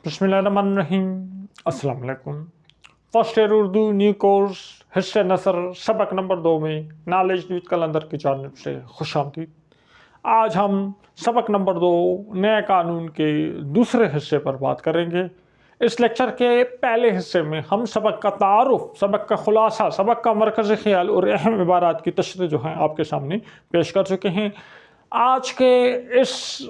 बिस्मिल्लाहिर्रहमानिर्रहीम। अस्सलाम वालेकुम। First year Urdu new course हिस्से नसर सबक नंबर 2 में नॉलेज न्यूज़ कलंदर की जानिब से खुशामदीद। आज हम सबक नंबर 2 नए कानून के दूसरे हिस्से पर बात करेंगे। इस लेक्चर के पहले हिस्से में हम सबक का तारुफ, सबक का खुलासा, सबक का मरकज़ी ख्याल और अहम इबारात की तशरीह जो है आपके सामने पेश कर चुके हैं। आज के इस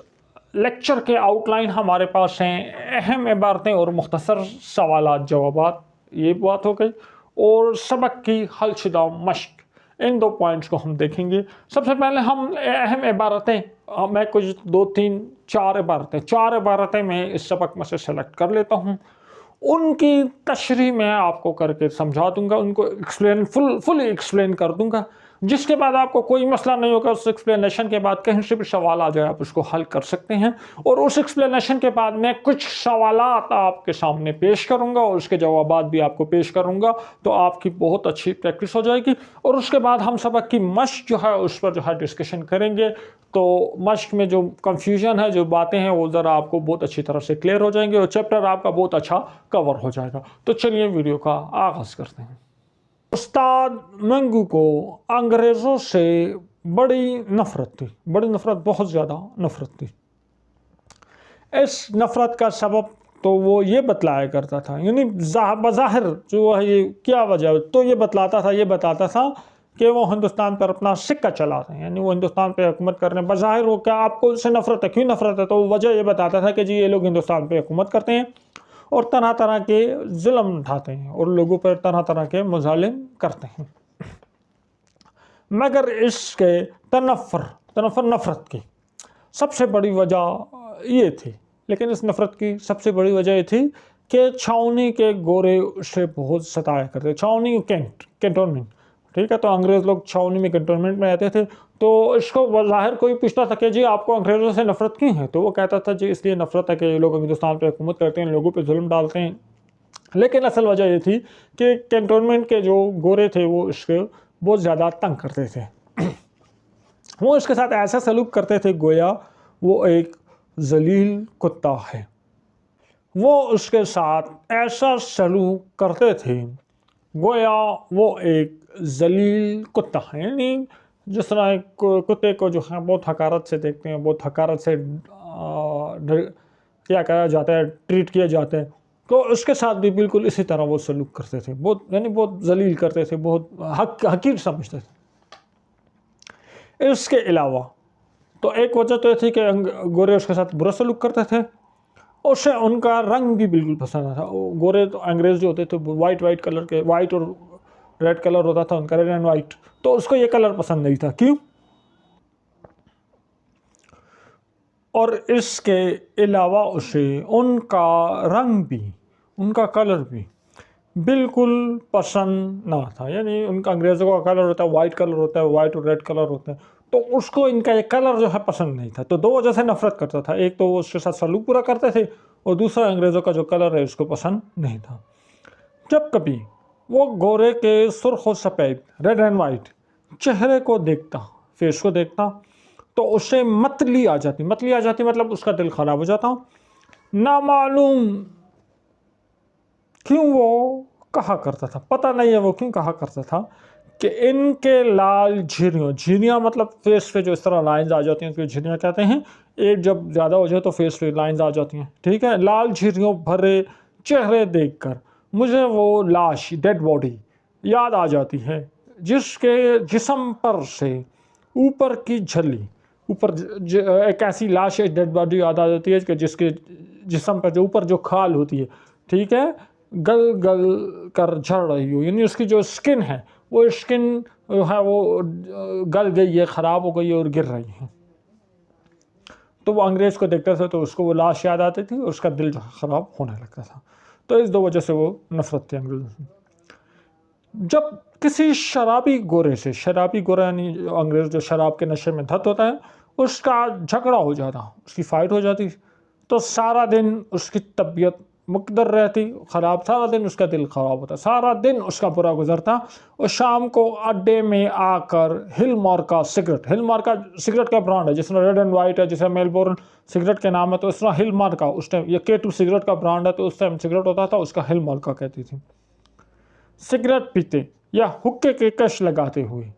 लेक्चर के आउटलाइन हमारे पास हैं अहम इबारतें और मुख्तसर सवालात जवाबात, ये बात हो गई, और सबक की हलशुदा मश्क। इन दो पॉइंट्स को हम देखेंगे। सबसे पहले हम अहम इबारतें, मैं कुछ 4 इबारतें मैं इस सबक में से सेलेक्ट कर लेता हूँ। उनकी तशरीह मैं आपको करके समझा दूंगा, उनको फुली एक्सप्लेन कर दूंगा, जिसके बाद आपको कोई मसला नहीं होगा। उस एक्सप्लेनेशन के बाद कहीं से भी सवाल आ जाए आप उसको हल कर सकते हैं। और उस एक्सप्लेनेशन के बाद मैं कुछ सवालात आपके सामने पेश करूंगा और उसके जवाबात भी आपको पेश करूंगा, तो आपकी बहुत अच्छी प्रैक्टिस हो जाएगी। और उसके बाद हम सबक की मश्क जो है उस पर जो है डिस्कशन करेंगे। तो मश्क में जो कंफ्यूजन है, जो बातें हैं, वो ज़रा आपको बहुत अच्छी तरह से क्लियर हो जाएंगे और चैप्टर आपका बहुत अच्छा कवर हो जाएगा। तो चलिए वीडियो का आगाज़ करते हैं। उस्ताद मंगू को अंग्रेज़ों से बड़ी नफ़रत थी, बहुत ज़्यादा नफ़रत थी। इस नफ़रत का सबब तो वो ये बतलाया करता था, यानी बज़ाहिर जो है ये क्या वजह, तो ये बताता था कि वो हिंदुस्तान पर अपना सिक्का चलाते हैं, यानी वो हिंदुस्तान पर हुकूमत कर रहे हैं। बज़ाहिर वो क्या, आपको उससे नफ़रत है, क्यों नफ़रत है, तो वजह ये बताता था कि जी ये लोग हिंदुस्तान पर हुकूमत करते हैं और तरह तरह के जुल्म उठाते हैं और लोगों पर तरह तरह के मुज़ालिम करते हैं। मगर इसके नफ़रत की सबसे बड़ी वजह ये थी, लेकिन इस नफ़रत की सबसे बड़ी वजह ये थी कि छावनी के गोरे उसे बहुत सताया करते। छावनी कैंटोनमेंट, ठीक है, तो अंग्रेज़ लोग छावनी में कैंटोनमेंट में रहते थे। तो इसको ज़ाहिर कोई पूछता था कि जी आपको अंग्रेज़ों से नफ़रत क्यों है, तो वो कहता था जी इसलिए नफ़रत है कि ये लोग हिंदुस्तान पर हुकूमत करते हैं, लोगों पे जुल्म डालते हैं। लेकिन असल वजह ये थी कि कैंटोनमेंट के जो गोरे थे वो इसको बहुत ज़्यादा तंग करते थे। वो इसके साथ ऐसा सलूक करते थे गोया वो एक जलील कुत्ता है। वो उसके साथ ऐसा सलूक करते थे गोया वो एक जलील कुत्ता है, यानी जिस तरह एक कुत्ते को जो है बहुत हकारत से देखते हैं, बहुत हकारत से क्या करा जाता है, ट्रीट किया जाता है, तो उसके साथ भी बिल्कुल इसी तरह वो सलूक करते थे। बहुत जलील करते थे, बहुत हकीर समझते थे। इसके अलावा तो एक वजह तो ये थी कि गोरे उसके साथ बुरा सलूक करते थे, उससे उनका रंग भी बिल्कुल पसंद आता था। गोरे तो अंग्रेज़ जो होते थे वाइट कलर के, वाइट और रेड कलर होता था उनका, रेड एंड वाइट, तो उसको ये कलर पसंद नहीं था। क्यों? और इसके अलावा उसे उनका रंग भी, उनका कलर भी बिल्कुल पसंद ना था। यानी उनका अंग्रेज़ों का कलर होता है वाइट कलर होता है, वाइट और रेड कलर होता है, तो उसको इनका ये कलर जो है पसंद नहीं था। तो दो वजह से नफ़रत करता था, एक तो वो उसके साथ सलूक पूरा करते थे और दूसरा अंग्रेज़ों का जो कलर है उसको पसंद नहीं था। जब कभी वो गोरे के सुर्ख और सफ़ेद, रेड एंड वाइट चेहरे को देखता, फेस को देखता, तो उससे मतली आ जाती मतलब उसका दिल ख़राब हो जाता। नामालूम क्यों वो कहा करता था, पता नहीं है वो क्यों कहा करता था कि इनके लाल झिर्रियाँ मतलब फेस पे जो इस तरह लाइंस आ जाती हैं उसको झिर्रियाँ कहते हैं। एज जब ज़्यादा हो जाए तो फेस पे लाइंस आ जाती हैं, ठीक है। लाल झिर्रियों भरे चेहरे देखकर मुझे वो लाश, डेड बॉडी याद आ जाती है, जिसके जिस्म पर से ऊपर की झल्ली, ऊपर एक ऐसी लाश, डेड बॉडी याद आ जाती है कि जिसके जिस्म पर जो ऊपर जो खाल होती है, ठीक है, गल गल कर झड़ रही हो, यानी उसकी जो स्किन है वो स्किन है वो गल गई है, ख़राब हो गई है और गिर रही है। तो वो अंग्रेज़ को देखते थे तो उसको वो लाश याद आती थी और उसका दिल जो ख़राब होने लगता था। तो इस दो वजह से वो नफ़रत थी अंग्रेज़ों से। जब किसी शराबी गोरे से, शराबी गोरा यानी अंग्रेज़ जो शराब के नशे में धत होता है, उसका झगड़ा हो जाता, उसकी फ़ाइट हो जाती, तो सारा दिन उसकी तबीयत मुकद्दर रहती, ख़राब, सारा दिन उसका दिल ख़राब होता, सारा दिन उसका बुरा गुजरता। और शाम को अड्डे में आकर हिलमार का सिगरेट, हिलमार का सिगरेट का ब्रांड है, जिसमें रेड एंड वाइट है, जिसमें मेलबोर्न सिगरेट के नाम है, तो इस तरह हिलमार का उस टाइम, ये K2 सिगरेट का ब्रांड है, तो उस टाइम सिगरेट होता था, उसका हिलमार का कहती थी। सिगरेट पीते या हुक्के के कश लगाते हुए,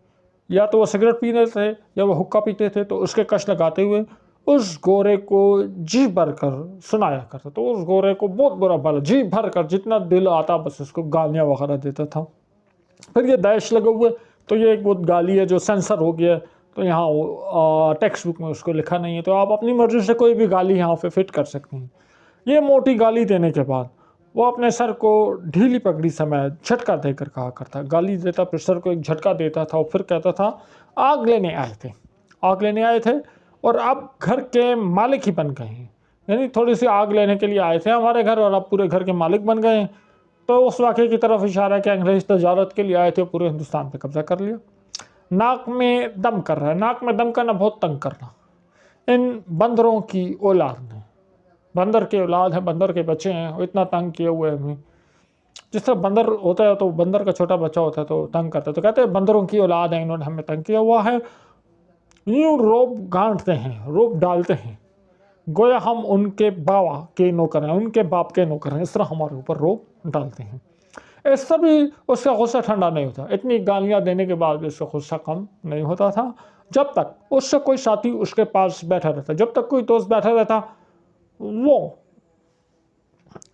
या तो वो सिगरेट पी रहे थे या वो हुक्का पीते थे, तो उसके कश लगाते हुए उस गोरे को जी भर कर सुनाया करता। तो उस गोरे को बहुत बुरा भला जी भर कर जितना दिल आता बस उसको गालियाँ वगैरह देता था। फिर ये दैश लगे हुए, तो ये एक बहुत गाली है जो सेंसर हो गया, तो यहाँ टेक्स्ट बुक में उसको लिखा नहीं है, तो आप अपनी मर्जी से कोई भी गाली यहाँ पे फिट कर सकते हैं। ये मोटी गाली देने के बाद वो अपने सर को ढीली पगड़ी समय झटका देकर कहा करता, गाली देता फिर सर को एक झटका देता था और फिर कहता था आग लेने आए थे, आग लेने आए थे और अब घर के मालिक ही बन गए हैं। यानी थोड़ी सी आग लेने के लिए आए थे हमारे घर और अब पूरे घर के मालिक बन गए हैं। तो उस वाक़े की तरफ इशारा कि अंग्रेज़ तजारत के लिए आए थे, पूरे हिंदुस्तान पे कब्जा कर लिया। नाक में दम कर रहा है, नाक में दम करना बहुत तंग करना। इन बंदरों की औलाद ने, बंदर के औलाद है, बंदर के बच्चे हैं, वो इतना तंग किए हुए हैं। जिस तरह बंदर होता है तो बंदर का छोटा बच्चा होता है तो तंग करता है, तो कहते हैं बंदरों की औलाद है, इन्होंने हमें तंग किया हुआ है। यूँ रोब गांठते हैं, रोब डालते हैं, गोया हम उनके बाबा के नौकर हैं, उनके बाप के नौकर हैं, इस तरह हमारे ऊपर रोब डालते हैं। इससे भी उसका गुस्सा ठंडा नहीं होता, इतनी गालियाँ देने के बाद भी उसका गुस्सा कम नहीं होता था। जब तक उससे कोई साथी उसके पास बैठा रहता, जब तक कोई दोस्त बैठा रहता, वो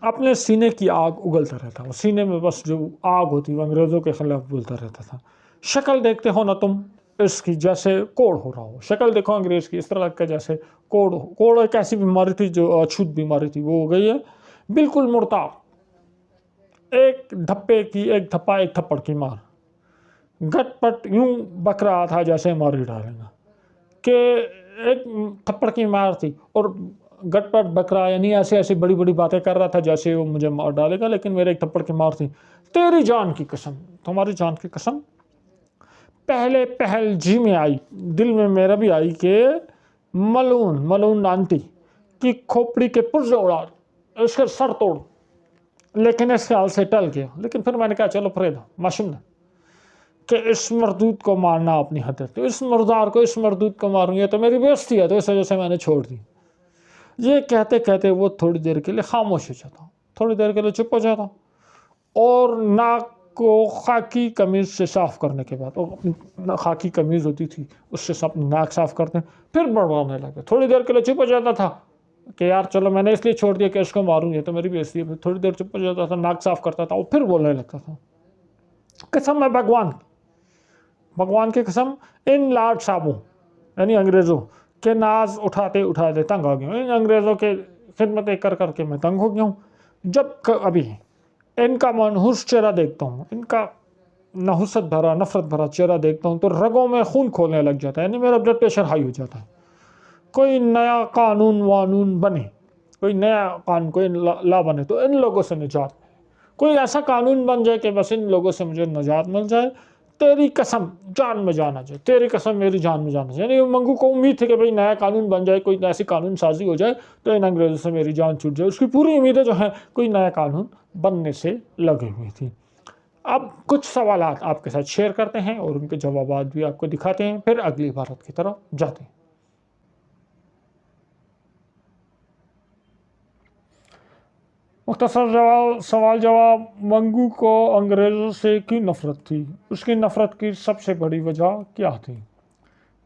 अपने सीने की आग उगलता रहता, वो सीने में बस जो आग होती वो अंग्रेज़ों के खिलाफ उगलता रहता था। शक्ल देखते हो ना तुम इसकी, जैसे कोड़ हो रहा हो, शक्ल देखो अंग्रेज़ की, इस तरह लगता है जैसे कोड़ हो। कोड़ एक ऐसी बीमारी थी जो अछूत बीमारी थी, वो हो गई है बिल्कुल मुर्ताब। एक धप्पे की, एक धप्पा एक थप्पड़ की मार, गटपट यूं बक रहा था जैसे मार ही डालेगा, कि एक थप्पड़ की मार थी और गटपट बक रहा, यानी ऐसे ऐसी बड़ी बड़ी बातें कर रहा था जैसे वो मुझे मार डालेगा, लेकिन मेरे एक थप्पड़ की मार थी। तेरी जान की कसम, तुम्हारी जान की कसम। पहले पहल जी में आई, दिल में मेरा भी आई कि मलून आंटी की खोपड़ी के पुर्जे उड़ा, इसके सर तोड़, लेकिन इस ख्याल से टल गया। लेकिन फिर मैंने कहा चलो फरेदा माशूम कि इस मरदूत को मारना अपनी हद है, तो इस मुर्दार को, इस मरदूत को मारूंगा तो मेरी बेइज्जती है, तो इस वजह से मैंने छोड़ दी। ये कहते कहते वो थोड़ी देर के लिए खामोश हो जाता, थोड़ी देर के लिए चुप हो जाता, और नाक को खाकी कमीज़ से साफ़ करने के बाद, वो अपनी खाकी कमीज़ होती थी उससे सब नाक साफ़ करते, फिर बड़बड़ाने लगे। थोड़ी देर के लिए चुप हो जाता था कि यार चलो मैंने इसलिए छोड़ दिया कि इसको मारूंगी तो मेरी बेइज्जती है। फिर थोड़ी देर चुप हो जाता था, नाक साफ़ करता था और फिर बोलने लगता था, कसम है भगवान की कसम, इन लाड साहबों यानी अंग्रेज़ों के नाज उठाते उठाते तंग आ गया हूँ, इन अंग्रेज़ों के खिदमतें कर करके मैं तंग हो गया हूँ। जब अभी इनका मनहूस चेहरा देखता हूँ, इनका नहुसत भरा, नफरत भरा चेहरा देखता हूँ, तो रगों में खून खोलने लग जाता है, यानी मेरा ब्लड प्रेशर हाई हो जाता है। कोई नया कानून वानून बने, कोई नया कानून, कोई ला बने तो इन लोगों से निजात, कोई ऐसा कानून बन जाए कि बस इन लोगों से मुझे निजात मिल जाए। तेरी कसम जान में जाना चाहिए, तेरी कसम मेरी जान में जाना चाहिए। यानी मंगू को उम्मीद थी कि भाई नया कानून बन जाए, कोई ऐसी कानून साजी हो जाए तो इन अंग्रेज़ों से मेरी जान छूट जाए। उसकी पूरी उम्मीदें जो हैं कोई नया कानून बनने से लगी हुई थी। अब कुछ सवालात आपके साथ शेयर करते हैं और उनके जवाब भी आपको दिखाते हैं, फिर अगली इबारत की तरफ जाते हैं। मुख्तसर सवाल जवाब, मंगू को अंग्रेज़ों से क्यों नफ़रत थी, उसकी नफ़रत की सबसे बड़ी वजह क्या थी?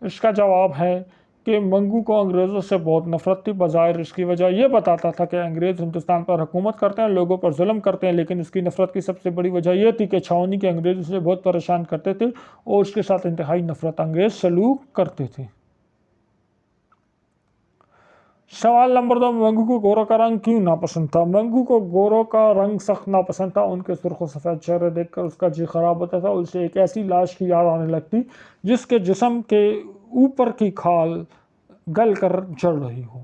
इसका जवाब है कि मंगू को अंग्रेज़ों से बहुत नफ़रत थी। बज़ाहिर इसकी वजह यह बताता था कि अंग्रेज़ हिंदुस्तान पर हुकूमत करते हैं, लोगों पर जुल्म करते हैं, लेकिन इसकी नफ़रत की सबसे बड़ी वजह यह थी कि छावनी के अंग्रेज़ उसे बहुत परेशान करते थे और उसके साथ इंतहाई नफ़रत अंगेज़ सलूक करते थे। सवाल नंबर 2, मंगू को गोरों का रंग क्यों नापसंद था? मंगू को गोरों का रंग सख्त नापसंद था। उनके सुर्ख व सफ़ेद चेहरे देखकर उसका जी खराब होता था। उसे एक ऐसी लाश की याद आने लगती जिसके जिस्म के ऊपर की खाल गल कर जल रही हो।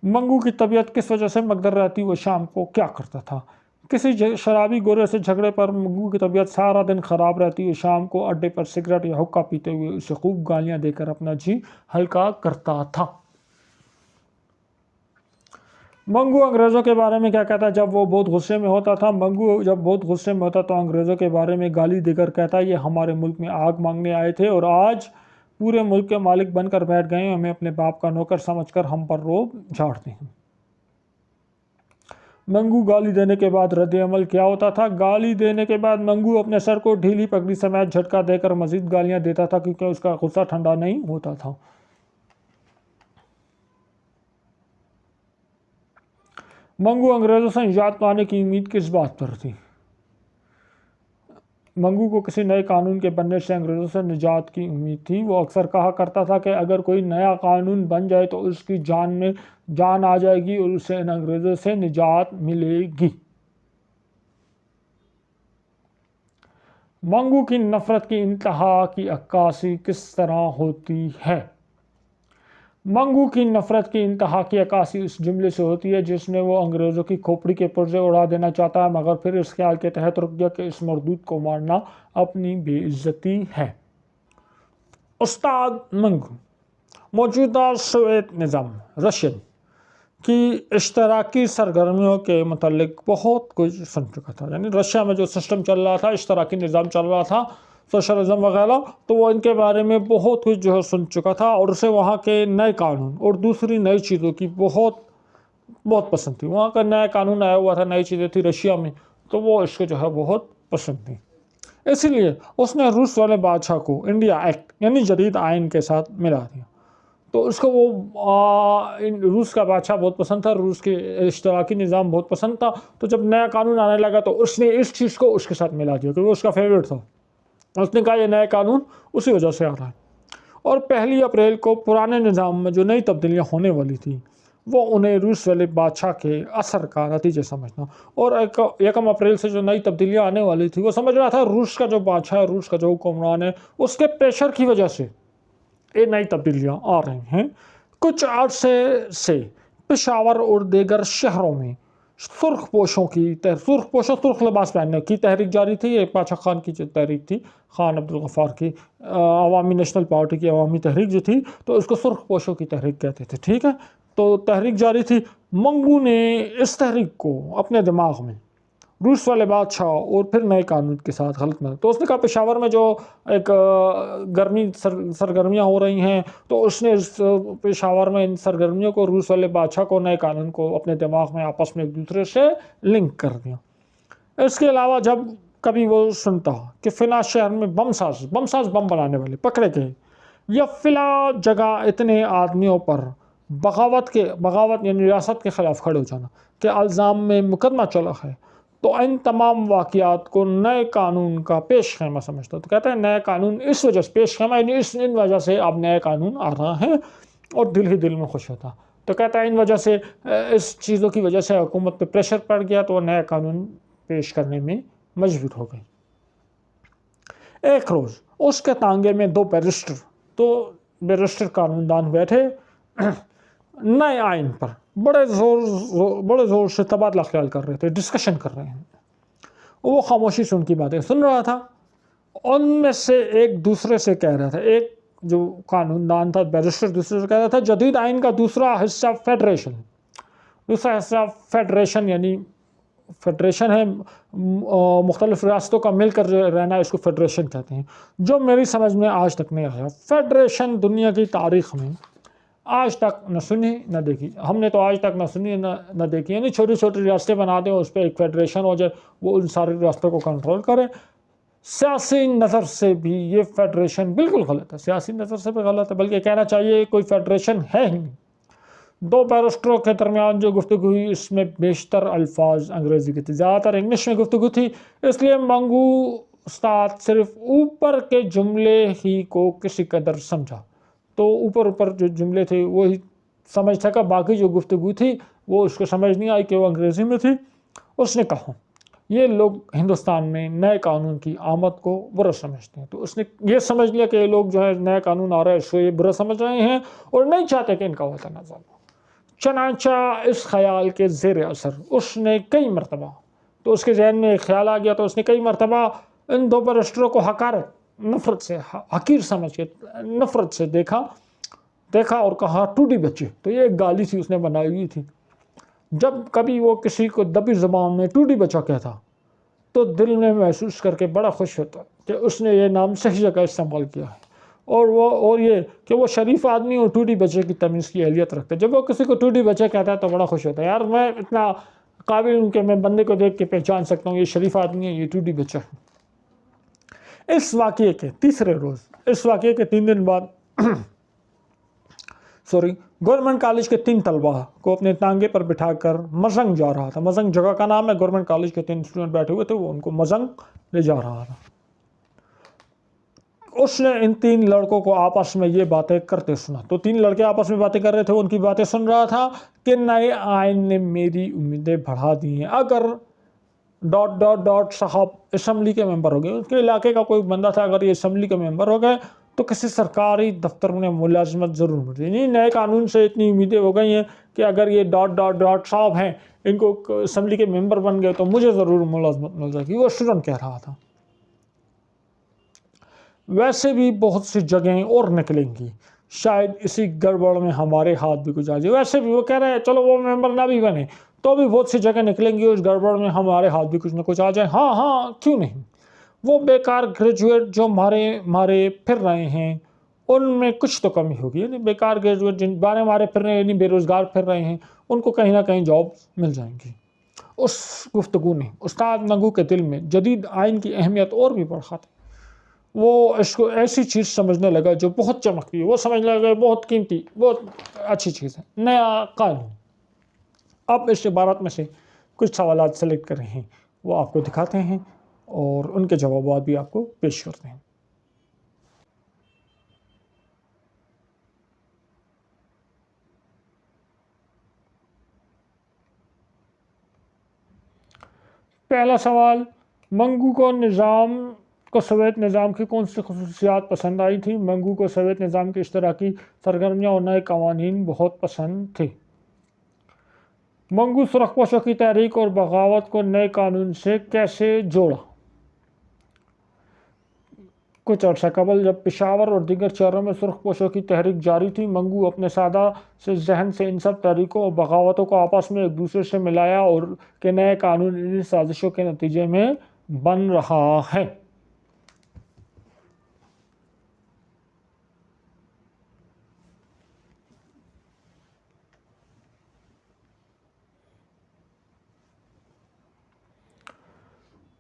मंगू की तबीयत किस वजह से मकदर रहती, वो शाम को क्या करता था? किसी शराबी गोरे से झगड़े पर मंगू की तबीयत सारा दिन ख़राब रहती है। शाम को अड्डे पर सिगरेट या हुक्का पीते हुए उसे खूब गालियां देकर अपना जी हल्का करता था। मंगू अंग्रेज़ों के बारे में क्या कहता है? जब वो बहुत गुस्से में होता था, मंगू जब बहुत गुस्से में होता तो अंग्रेज़ों के बारे में गाली देकर कहता ये हमारे मुल्क में आग मांगने आए थे और आज पूरे मुल्क के मालिक बनकर बैठ गए, हमें अपने बाप का नौकर समझकर हम पर रोब झाड़ते हैं। मंगू गाली देने के बाद रद्द अमल क्या होता था? गाली देने के बाद मंगू अपने सर को ढीली पगड़ी समेत झटका देकर मजीद गालियां देता था, क्योंकि उसका गुस्सा ठंडा नहीं होता था। मंगू अंग्रेज़ों से निजात पाने की उम्मीद किस बात पर थी? मंगू को किसी नए कानून के बनने से अंग्रेज़ों से निजात की उम्मीद थी। वो अक्सर कहा करता था कि अगर कोई नया कानून बन जाए तो उसकी जान में जान आ जाएगी और उसे इन अंग्रेज़ों से निजात मिलेगी। मंगू की नफ़रत की इंतहा की अक्कासी किस तरह होती है? मंगू की नफ़रत की इंतहा की अक्कासी उस जुमले से होती है जिसमें वो अंग्रेज़ों की खोपड़ी के पुर्जे उड़ा देना चाहता है, मगर फिर इस ख्याल के तहत रुक गया कि इस मरदूद को मारना अपनी बेइज्जती है। उस्ताद मंगू मौजूदा सोवियत निज़ाम रशियन की इश्तराकी सरगर्मियों के मतलब बहुत कुछ सुन चुका था। यानी रशिया में जो सिस्टम चल रहा था, इश्तराकी निज़ाम चल रहा था, सोशलिज्म वगैरह, तो वो इनके बारे में बहुत कुछ जो है सुन चुका था और उसे वहाँ के नए कानून और दूसरी नई चीज़ों की बहुत पसंद थी। वहाँ का नया कानून आया हुआ था, नई चीज़ें थी रशिया में, तो वो इसको जो है बहुत पसंद थी। इसीलिए उसने रूस वाले बादशाह को इंडिया एक्ट यानी जदीद आइन के साथ मिला दिया। तो उसको वो रूस का बादशाह बहुत पसंद था, रूस के इश्तराकी निज़ाम बहुत पसंद था। तो जब नया कानून आने लगा तो उसने इस चीज़ को उसके साथ मिला दिया, क्योंकि उसका फेवरेट था। उसने कहा ये नया कानून उसी वजह से आ रहा है। और 1 अप्रैल को पुराने निज़ाम में जो नई तब्दीलियाँ होने वाली थी वो उन्हें रूस वाले बादशाह के असर का नतीजा समझना, और 1 अप्रैल से जो नई तब्दीलियाँ आने वाली थी वो समझ रहा था रूस का जो बादशाह है, रूस का जो हुक्मरान है, उसके प्रेशर की वजह से ये नई तब्दीलियाँ आ रही हैं। कुछ अर्से से पेशावर और दीगर शहरों में सुर्ख लिबास पहनने की तहरीक जारी थी। ये पाशा खान की जो तहरीक थी, खान अब्दुल गफ्फार की अवामी नेशनल पार्टी की अवामी तहरीक जो थी, तो इसको सुर्ख पोशों की तहरीक कहते थे। ठीक है, तो तहरीक जारी थी। मंगू ने इस तहरीक को अपने दिमाग में रूस वाले बादशाह और फिर नए कानून के साथ गलत में, तो उसने कहा पेशावर में जो एक सरगर्मियाँ हो रही हैं, तो उसने पेशावर में इन सरगर्मियों को, रूस वाले बादशाह को, नए कानून को अपने दिमाग में आपस में एक दूसरे से लिंक कर दिया। इसके अलावा जब कभी वो सुनता कि फ़िला शहर में बम बनाने वाले पकड़े गए, या फ़िला जगह इतने आदमियों पर बगावत यानी रियासत के ख़िलाफ़ खड़े हो जाना के इल्ज़ाम में मुकदमा चला है, तो इन तमाम वाक़यात को नए कानून का पेश ख़ैमा समझता। तो कहते हैं नया कानून इस वजह से पेश ख़ैमा, यानी इन वजह से अब नया कानून आ रहा है, और दिल ही दिल में खुश होता। तो कहता है इन वजह से, इस चीज़ों की वजह से हुकूमत पे प्रेशर पड़ गया, तो नया कानून पेश करने में मजबूर हो गई। एक रोज़ उसके तांगे में दो बैरिस्टर कानूनदान बैठे नए आइन पर बड़े ज़ोर से तबादला ख्याल कर रहे थे, डिस्कशन कर रहे हैं। वो खामोशी से उनकी बातें सुन रहा था। उनमें से एक दूसरे से कह रहा था, एक जो कानूनदान था, बैरिस्टर, दूसरे से कह रहा था जदीद आइन का दूसरा हिस्सा फेडरेशन यानी फेडरेशन है, मुख्तलिफ रियासतों का मिलकर रहना, इसको फेडरेशन कहते हैं, जो मेरी समझ में आज तक नहीं आया। फेडरेशन दुनिया की तारीख़ में आज तक न सुनी न देखी, हमने तो आज तक न सुनी न देखी। यानी छोटी छोटी रियासतें बना दें, उस पर एक फेडरेशन हो जाए, वो उन सारी रियासतों को कंट्रोल करे। सियासी नज़र से भी ये फेडरेशन बिल्कुल गलत है, सियासी नज़र से भी गलत है, बल्कि कहना चाहिए कोई फेडरेशन है ही नहीं। दो बैरिस्टरों के दरमियान जो गुफ्तगू हुई, इसमें बेशतर अल्फाज अंग्रेज़ी की थी, ज़्यादातर इंग्लिश में गुफ्तगू थी। इसलिए मंगू उस्ताद सिर्फ ऊपर के जुमले ही को किसी कदर समझा, तो ऊपर जो जुमले थे वो ही समझ सका, बाकी जो गुफ्तगू थी वो उसको समझ नहीं आई कि वो अंग्रेज़ी में थी। उसने कहा ये लोग हिंदुस्तान में नए कानून की आमद को बुरा समझते हैं। तो उसने ये समझ लिया कि ये लोग जो है नया कानून आ रहा है इसको ये बुरा समझ रहे हैं और नहीं चाहते कि इनका वतन आज़ाद हो। चनाचा इस ख्याल के ज़ेर असर उसने कई मरतबा, तो उसके जहन में एक ख्याल आ गया, तो उसने कई मरतबा इन दो बैरिस्टरों को हकारत, नफ़रत से, हकीर समझ के नफ़रत से देखा और कहा टूटी बच्चे। तो ये एक गाली थी उसने बनाई हुई थी। जब कभी वो किसी को दबी ज़बान में टूटी बच्चा कहता तो दिल में महसूस करके बड़ा खुश होता कि उसने ये नाम सही जगह इस्तेमाल किया है। और ये कि वो शरीफ आदमी और टूटी बच्चे की तमीज़ की अहलियत रखता है। जब वो किसी को टूटी बच्चे कहता है तो बड़ा खुश होता है, यार मैं इतना काबिल हूँ कि मैं बंदे को देख के पहचान सकता हूँ ये शरीफ आदमी है, ये टूटी बच्चा है। इस वाक़ये के तीसरे रोज़, इस वाक़ये के 3 दिन बाद गवर्नमेंट कॉलेज के 3 तलबा को अपने तांगे पर बिठाकर मजंग जा रहा था। मजंग जगह का नाम है। गवर्नमेंट कॉलेज के 3 स्टूडेंट बैठे हुए थे, वो उनको मजंग ले जा रहा था। उसने इन 3 लड़कों को आपस में ये बातें करते सुना। तो 3 लड़के आपस में बातें कर रहे थे, उनकी बातें सुन रहा था कि नए आइन ने मेरी उम्मीदें बढ़ा दी हैं। अगर ... साहब असम्बली के मेंबर हो गए, उसके इलाके का कोई बंदा था, अगर ये असम्बली के मेंबर हो गए तो किसी सरकारी दफ्तर में मुलाजमत ज़रूर मिलती। नहीं, नए कानून से इतनी उम्मीदें हो गई हैं कि अगर ये ... साहब हैं, इनको असम्बली के मेंबर बन गए तो मुझे ज़रूर मुलाजमत मिल जाएगी। वो स्टूडेंट कह रहा था। वैसे भी बहुत सी जगहें और निकलेंगी, शायद इसी गड़बड़ में हमारे हाथ भी कुछ आ जाए। वैसे भी वो कह रहे हैं चलो वो मेंबर ना भी बने तो भी बहुत सी जगह निकलेंगी, उस गड़बड़ में हमारे हाथ भी कुछ ना कुछ आ जाए। हाँ हाँ, क्यों नहीं। वो बेकार ग्रेजुएट जो मारे फिर रहे हैं उनमें कुछ तो कमी होगी। यानी बेकार ग्रेजुएट जिन मारे फिर रहे हैं, यानी बेरोज़गार फिर रहे हैं, उनको कहीं ना कहीं जॉब मिल जाएंगी। उस गुफ्तगू ने उस्ताद मंगू के दिल में जदीद आइन की अहमियत और भी बढ़ा दी। वो इसको ऐसी चीज़ समझने लगा जो बहुत चमकती है। वो समझने लगा बहुत कीमती, बहुत अच्छी चीज़ है, नया कानून। अब इस इबारत में से कुछ सवालात सेलेक्ट कर रहे हैं, वो आपको दिखाते हैं और उनके जवाब भी आपको पेश करते हैं। पहला सवाल, मंगू को सोवियत निज़ाम की कौन सी खसूसियात पसंद आई थी? मंगू को सोवियत निज़ाम की इश्तराकी सरगर्मियाँ और नए कवानीन बहुत पसंद थे। मंगू सुरखपोशों की तहरीक और बगावत को नए कानून से कैसे जोड़ा? कुछ अर्सा कबल जब पेशावर और दीगर शहरों में सुरखपोशों की तहरीक जारी थी, मंगू अपने सादा से जहन से इन सब तहरीकों और बगावतों को आपस में एक दूसरे से मिलाया और के नए कानून इन साजिशों के नतीजे में बन रहा है।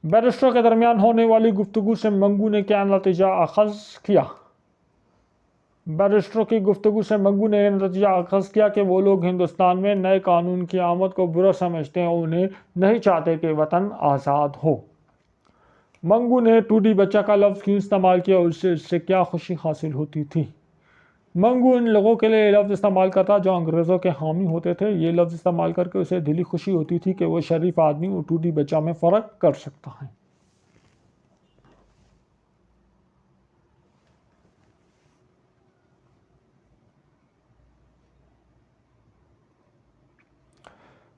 बैरिस्टरों के दरमियान होने वाली गुफ्तगू से मंगू ने क्या नतीजा अखज़ किया? बैरिस्टरों की गुफ्तगू से मंगू ने यह नतीजा अखज़ किया कि वो लोग हिंदुस्तान में नए कानून की आमद को बुरा समझते हैं और उन्हें नहीं चाहते कि वतन आज़ाद हो। मंगू ने टूटी बच्चा का लफ्ज़ क्यों इस्तेमाल किया, उससे क्या खुशी हासिल होती थी? मंगू इन लोगों के लिए लफ्ज़ इस्तेमाल करता जो अंग्रेज़ों के हामी होते थे। ये लफ्ज़ इस्तेमाल करके उसे दिली खुशी होती थी कि वो शरीफ आदमी और टूटी बच्चा में फ़र्क कर सकता है।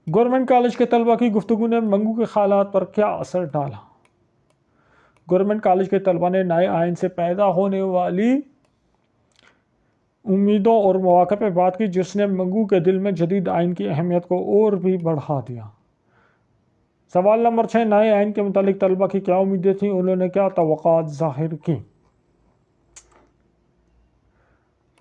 गवर्नमेंट कॉलेज के तलबा की गुफ्तगू ने मंगू के ख़यालात पर क्या असर डाला? गवर्नमेंट कॉलेज के तलबा ने नए आइन से पैदा होने वाली उम्मीदों और मौक़े पर बात की जिसने मंगू के दिल में जदीद आइन की अहमियत को और भी बढ़ा दिया। सवाल नंबर 6, नए आइन के मुतालिक तलबा की क्या उम्मीदें थीं, उन्होंने क्या तवक्कुआत ज़ाहिर की?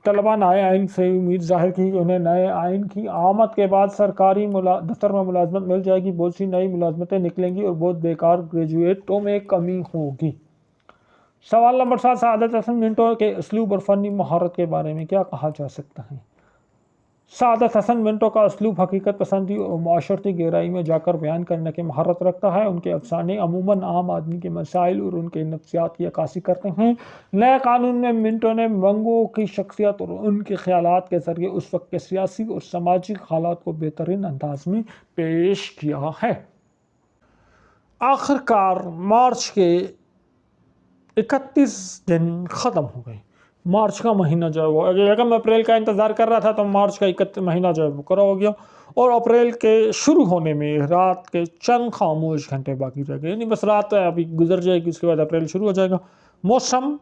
तलबा नए आइन से उम्मीद ज़ाहिर की कि उन्हें नए आइन की आमद के बाद सरकारी दफ्तर में मुलाजमत मिल जाएगी, बहुत सी नई मुलाजमतें निकलेंगी और बहुत बेकार ग्रेजुएटों में कमी होगी। सवाल नंबर 7, सआदत हसन मिंटो के उसलूब और फ़नी महारत के बारे में क्या कहा जा सकता है? सआदत हसन मिंटो का उसलूब हकीकत पसंदी और माशरती गहराई में जाकर बयान करने की महारत रखता है। उनके अफसाने अमूमन आम आदमी के मसाइल और उनके नफ्सियात की अक्कासी करते हैं। नए कानून में मिंटो ने मंगू की शख्सियत और उनके ख्यालात के ज़रिए उस वक्त के सियासी और सामाजिक हालात को बेहतरीन अंदाज में पेश किया है। आखिरकार मार्च के 31 दिन ख़त्म हो गए। मार्च का महीना जो है वो अगर मैं अप्रैल का इंतज़ार कर रहा था तो मार्च का 31 महीना जो है वो पूरा हो गया और अप्रैल के शुरू होने में रात के चंद खामोश घंटे बाकी रह गए। यानी बस रात अभी गुजर जाएगी, उसके बाद अप्रैल शुरू हो जाएगा। मौसम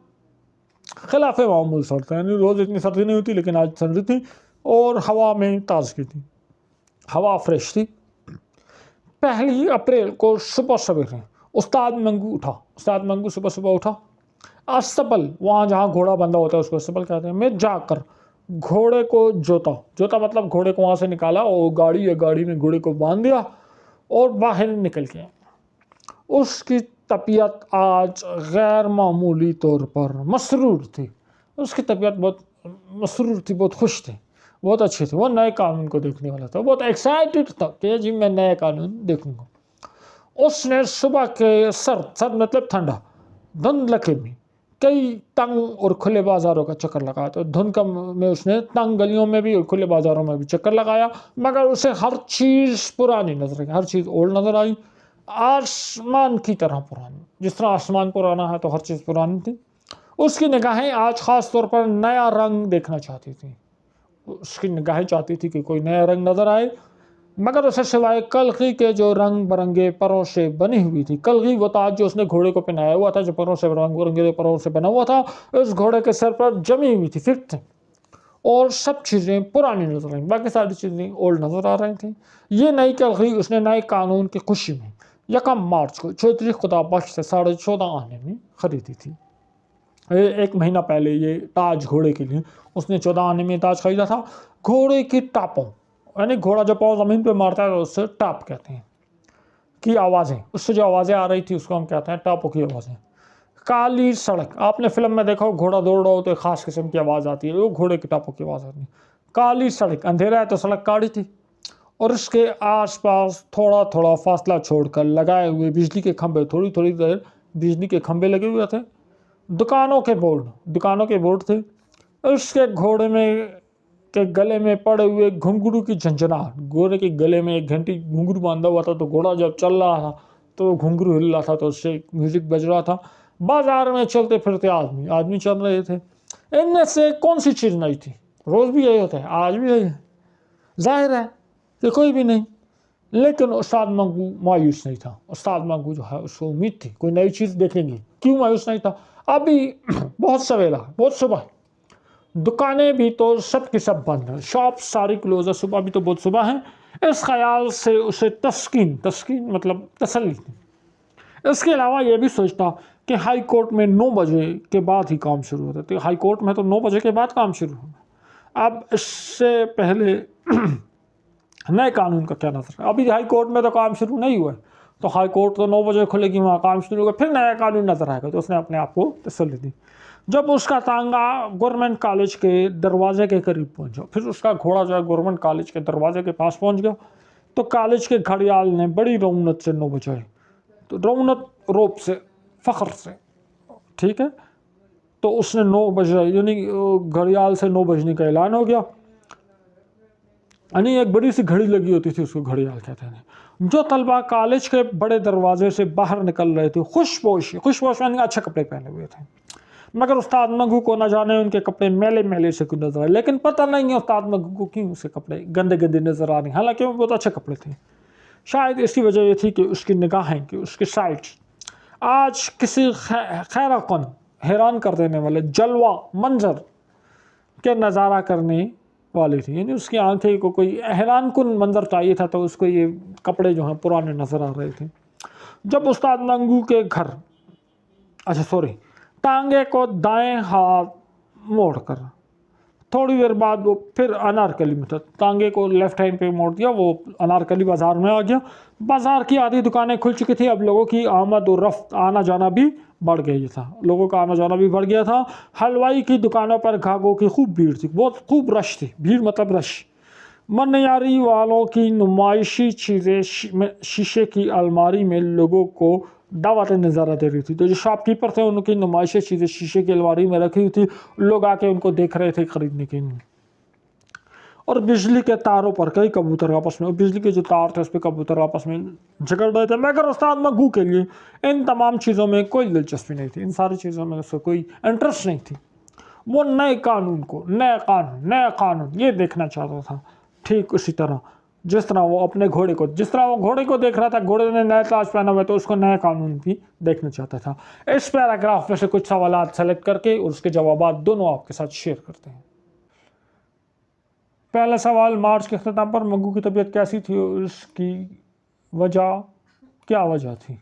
खिलाफ मामूल सर्द है, यानी रोज़ इतनी सर्दी नहीं होती लेकिन आज सर्दी थी और हवा में ताज़गी थी, हवा फ्रेश थी। 1 अप्रैल को सुबह सवेरे उस्ताद मंगू सुबह सुबह उठा। अस्तबल, वहाँ जहाँ घोड़ा बंधा होता है उसको अस्तबल कहते हैं, मैं जाकर घोड़े को जोता मतलब घोड़े को वहाँ से निकाला और गाड़ी में घोड़े को बांध दिया और बाहर निकल गया। उसकी तबीयत आज गैर मामूली तौर पर मसरूर थी। उसकी तबीयत बहुत मसरूर थी, बहुत खुश थी, बहुत अच्छी थी। वो नए कानून को देखने वाला था, बहुत एक्साइटेड था कि जी मैं नए कानून देखूंगा। उसने सुबह के सर्द मतलब ठंडा धुंधलके में कई तंग और खुले बाज़ारों का चक्कर लगाया। तो धुंध में उसने तंग गलियों में भी और खुले बाज़ारों में भी चक्कर लगाया, मगर उसे हर चीज़ पुरानी नजर आई, हर चीज़ ओल्ड नज़र आई, आसमान की तरह पुरानी। जिस तरह आसमान पुराना है तो हर चीज़ पुरानी थी। उसकी निगाहें आज ख़ास तौर पर नया रंग देखना चाहती थी। उसकी निगाहें चाहती थी कि कोई नया रंग नज़र आए, मगर उसे सिवाय कलगी के जो रंग बरंगे परों से बनी हुई थी। कलगी वो ताज जो उसने घोड़े को पहनाया हुआ था, जो परों से रंग बरंगे परों से बना हुआ था, उस घोड़े के सर पर जमी हुई थी, फिट थी, और सब चीज़ें पुरानी नजर आई, बाकी सारी चीज़ें ओल्ड नजर आ रही थी। ये नई कलगी उसने नए कानून की खुशी में 1 मार्च को चौधरी खुदा बख्श से 14.5 आने में खरीदी थी। 1 महीना पहले ये ताज घोड़े के लिए उसने 14 आने में ताज खरीदा था। घोड़े की टापों, यानी घोड़ा जब पाँव ज़मीन पे मारता है तो उससे टाप कहते हैं, की आवाज़ें, उससे जो आवाज़ें आ रही थी उसको हम कहते हैं टापों की आवाज़ें। काली सड़क, आपने फिल्म में देखा हो घोड़ा दौड़ रहा हो तो ख़ास किस्म की आवाज़ आती है, वो घोड़े की टापों की आवाज़ आती है। काली सड़क, अंधेरा है तो सड़क काली थी, और इसके आसपास थोड़ा थोड़ा फासला छोड़कर लगाए हुए बिजली के खंभे, थोड़ी थोड़ी देर बिजली के खंभे लगे हुए थे। दुकानों के बोर्ड थे। उसके घोड़े में के गले में पड़े हुए घुंघरू की झंझनाहट, घोड़े के गले में एक घंटी घुंघरू बांधा हुआ था, तो घोड़ा जब चल रहा था तो घुंघरू हिल रहा था, तो उससे म्यूजिक बज रहा था। बाजार में चलते फिरते आदमी चल रहे थे। इनमें से कौन सी चीज़ नहीं थी? रोज़ भी यही होता है, आज भी यही है। जाहिर है कि कोई भी नहीं, लेकिन उस्ताद मंगू मायूस नहीं था। उस्ताद मंगू जो है उसको उम्मीद थी कोई नई चीज़ देखेंगे। क्यों मायूस नहीं था? अभी बहुत सवेरा, बहुत सुबह, दुकानें भी तो सब की सब बंद हैं, शॉप सारी क्लोज है, सुबह भी तो बहुत सुबह है। इस ख्याल से उसे तस्कीन मतलब तसल्ली थी। इसके अलावा यह भी सोचता कि हाई कोर्ट में 9 बजे के बाद ही काम शुरू होता है, तो हाई कोर्ट में तो 9 बजे के बाद काम शुरू होगा। अब इससे पहले नए कानून का क्या नजर है? अभी हाई कोर्ट में तो काम शुरू नहीं हुआ है, तो हाई कोर्ट तो 9 बजे खुलेगी, वहाँ काम शुरू होगा, फिर नया कानून नजर आएगा। तो उसने अपने आप को तसल्ली दी। जब उसका तांगा गवर्नमेंट कॉलेज के दरवाजे के करीब पहुंचा, फिर उसका घोड़ा जो है गवर्नमेंट कॉलेज के दरवाजे के पास पहुंच गया, तो कॉलेज के घड़ियाल ने बड़ी रौनक से 9 बजाए। तो रौनक रोब से, फ़ख्र से, ठीक है। तो उसने 9 बजाए, यानी घड़ियाल से 9 बजने का ऐलान हो गया। यानी एक बड़ी सी घड़ी लगी होती थी, उसको घड़ियाल कहते हैं। जो तलबा कॉलेज के बड़े दरवाजे से बाहर निकल रहे थे खुशपोश यानी अच्छे कपड़े पहने हुए थे, मगर उस्ताद मंगू को न जाने उनके कपड़े मेले से क्यों नजर आए। लेकिन पता नहीं है उस्ताद मंगू को क्यों उसके कपड़े गंदे नजर आ रहे हैं, हालांकि वो बहुत अच्छे कपड़े थे। शायद इसकी वजह ये थी कि उसकी निगाहें, कि उसकी साइट्स आज किसी खैराकुन, हैरान कर देने वाले जलवा मंजर के नज़ारा करने वाली थी। यानी उसकी आंखें को कोई हैरान कुन मंजर चाहिए था, तो उसको ये कपड़े जो हैं पुराने नज़र आ रहे थे। जब उस्ताद मंगू के घर, टांगे को दाएं हाथ मोड़कर थोड़ी देर बाद वो फिर अनारकली में था। टांगे को लेफ्ट हैंड पे मोड़ दिया, वो अनारकली बाज़ार में आ गया। बाज़ार की आधी दुकानें खुल चुकी थी, अब लोगों की आमद और रफ्त, आना जाना भी बढ़ गया था। लोगों का आना जाना भी बढ़ गया था। हलवाई की दुकानों पर घाघों की खूब भीड़ थी, बहुत खूब रश थी। भीड़ मतलब रश। मनयारी वालों की नुमाइशी चीज़ें शीशे की अलमारी में लोगों को दावत नज़ारा दे रही थी। तो जो शॉपकीपर थे उनकी नुमाइशी चीज़ें शीशे की अलमारी में रखी हुई थी, लोग आके उनको देख रहे थे खरीदने के लिए। और बिजली के तारों पर कई कबूतर आपस में, बिजली के जो तार थे उस पर कबूतर आपस में झगड़ रहे थे। मगर उस्ताद मंगू के लिए इन तमाम चीज़ों में कोई दिलचस्पी नहीं थी, इन सारी चीज़ों में उसको कोई इंटरेस्ट नहीं थी। वो नए कानून ये देखना चाहता था। ठीक उसी तरह जिस तरह वो घोड़े को देख रहा था, घोड़े ने नया ताज पहना हुआ, तो उसको नया कानून भी देखना चाहता था। इस पैराग्राफ में से कुछ सवालात सेलेक्ट करके और उसके जवाब दोनों आपके साथ शेयर करते हैं। पहला सवाल, मार्च के अख्ताम पर मंगू की तबीयत कैसी थी? उसकी वजह क्या वजह थी?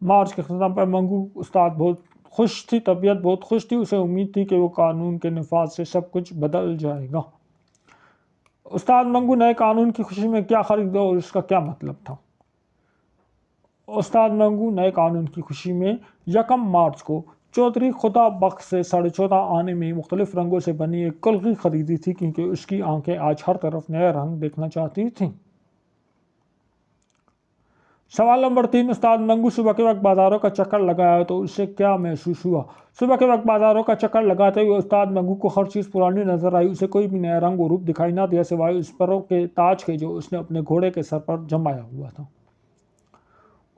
मार्च के ख़त्म पर मंगू उस्ताद बहुत खुश थी, तबीयत बहुत खुश थी, उसे उम्मीद थी कि वो कानून के नफाज से सब कुछ बदल जाएगा। उस्ताद मंगू नए कानून की खुशी में क्या खरीदा और इसका क्या मतलब था? उस्ताद मंगू नए कानून की खुशी में 1 मार्च को चौधरी खुदा बख्श से 14.5 आने में मुख्तलिफ रंगों से बनी एक कलगी खरीदी थी, क्योंकि उसकी आंखें आज हर तरफ नया रंग देखना चाहती थीं। सवाल नंबर 3, उस्ताद मंगू सुबह के वक्त बाजारों का चक्कर लगाया तो उससे क्या महसूस हुआ? सुबह के वक्त बाजारों का चक्कर लगाते हुए उस्ताद मंगू को हर चीज़ पुरानी नजर आई। उसे कोई भी नया रंग और रूप दिखाई ना दिया सिवाय उस परों के ताज के जो उसने अपने घोड़े के सर पर जमाया हुआ था।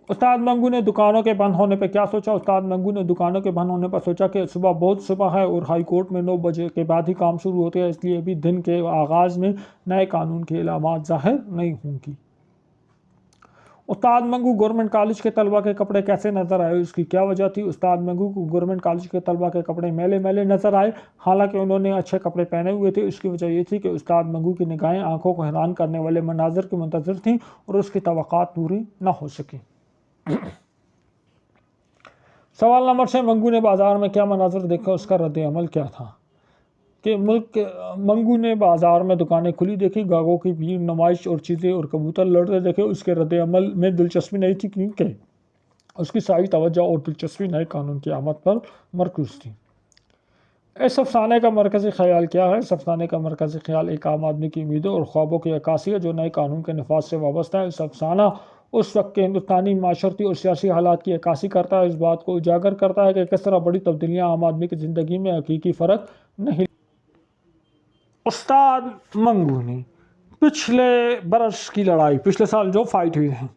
उस्ताद मंगू ने दुकानों के बंद होने पर क्या सोचा? उस्ताद मंगू ने दुकानों के बंद होने पर सोचा कि सुबह बहुत सुबह है और हाई कोर्ट में 9 बजे के बाद ही काम शुरू होते हैं, इसलिए अभी दिन के आगाज़ में नए कानून की अलामात ज़ाहिर नहीं होंगी। उस्ताद मंगू गवर्नमेंट कॉलेज के तलबा के कपड़े कैसे नज़र आए, उसकी क्या वजह थी? उस्ताद मंगू को गवर्नमेंट कॉलेज के तलबा के कपड़े मैले मैले नज़र आए, हालांकि उन्होंने अच्छे कपड़े पहने हुए थे। इसकी वजह ये थी कि उस्ताद मंगू की निगाहें आंखों को हैरान करने वाले मनाजर की मुंतज़िर थीं और उसकी तवक्कात पूरी न हो सकी। सवाल नंबर 6, मंगू ने बाजार में क्या मनाजर देखा, उसका रद्द अमल क्या था? कि मंगू ने बाजार में दुकानें खुली देखी, गाहकों की भीड़, नुमाइश और चीज़ें और कबूतर लड़ते देखे। उसके रद्द अमल में दिलचस्पी नहीं थी, क्योंकि उसकी सारी तवज्जो और दिलचस्पी नए कानून की आमद पर मरकूज थी। इस अफसाने का मरकज़ी ख्याल क्या है? इस अफसाने का मरकज़ी ख्याल एक आम आदमी की उम्मीदों और ख्वाबों की अक्कासी है जो नए कानून के नफाज से वाबस्ता है। इस अफसाना उस वक्त के हिंदुस्तानी माशरती और सियासी हालात की अक्कासी करता है, इस बात को उजागर करता है कि किस तरह बड़ी तब्दीलियाँ आम आदमी की ज़िंदगी में हकीकी फ़र्क नहीं। उस्ताद मंगू ने पिछले बरस की लड़ाई, पिछले साल जो फाइट हुई है,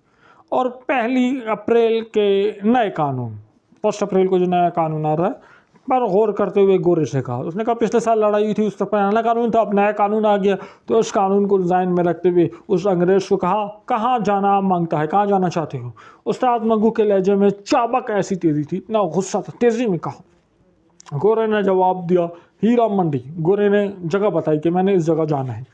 और 1 अप्रैल के नए कानून, 1 अप्रैल को जो नया कानून आ रहा है, पर गौर करते हुए गोरे से कहा। उसने कहा पिछले साल लड़ाई हुई थी, उस तक पुराना कानून था, अब नया कानून आ गया, तो उस कानून को ज़हन में रखते हुए उस अंग्रेज़ को कहा, कहाँ जाना मांगता है, कहाँ जाना चाहते हो? उस्ताद मंगू के लहजे में चाबक ऐसी तेज़ी थी, इतना गुस्सा था, तेज़ी में कहा। गोरे ने जवाब दिया, हीरा मंडी। गोरे ने जगह बताई कि मैंने इस जगह जाना है,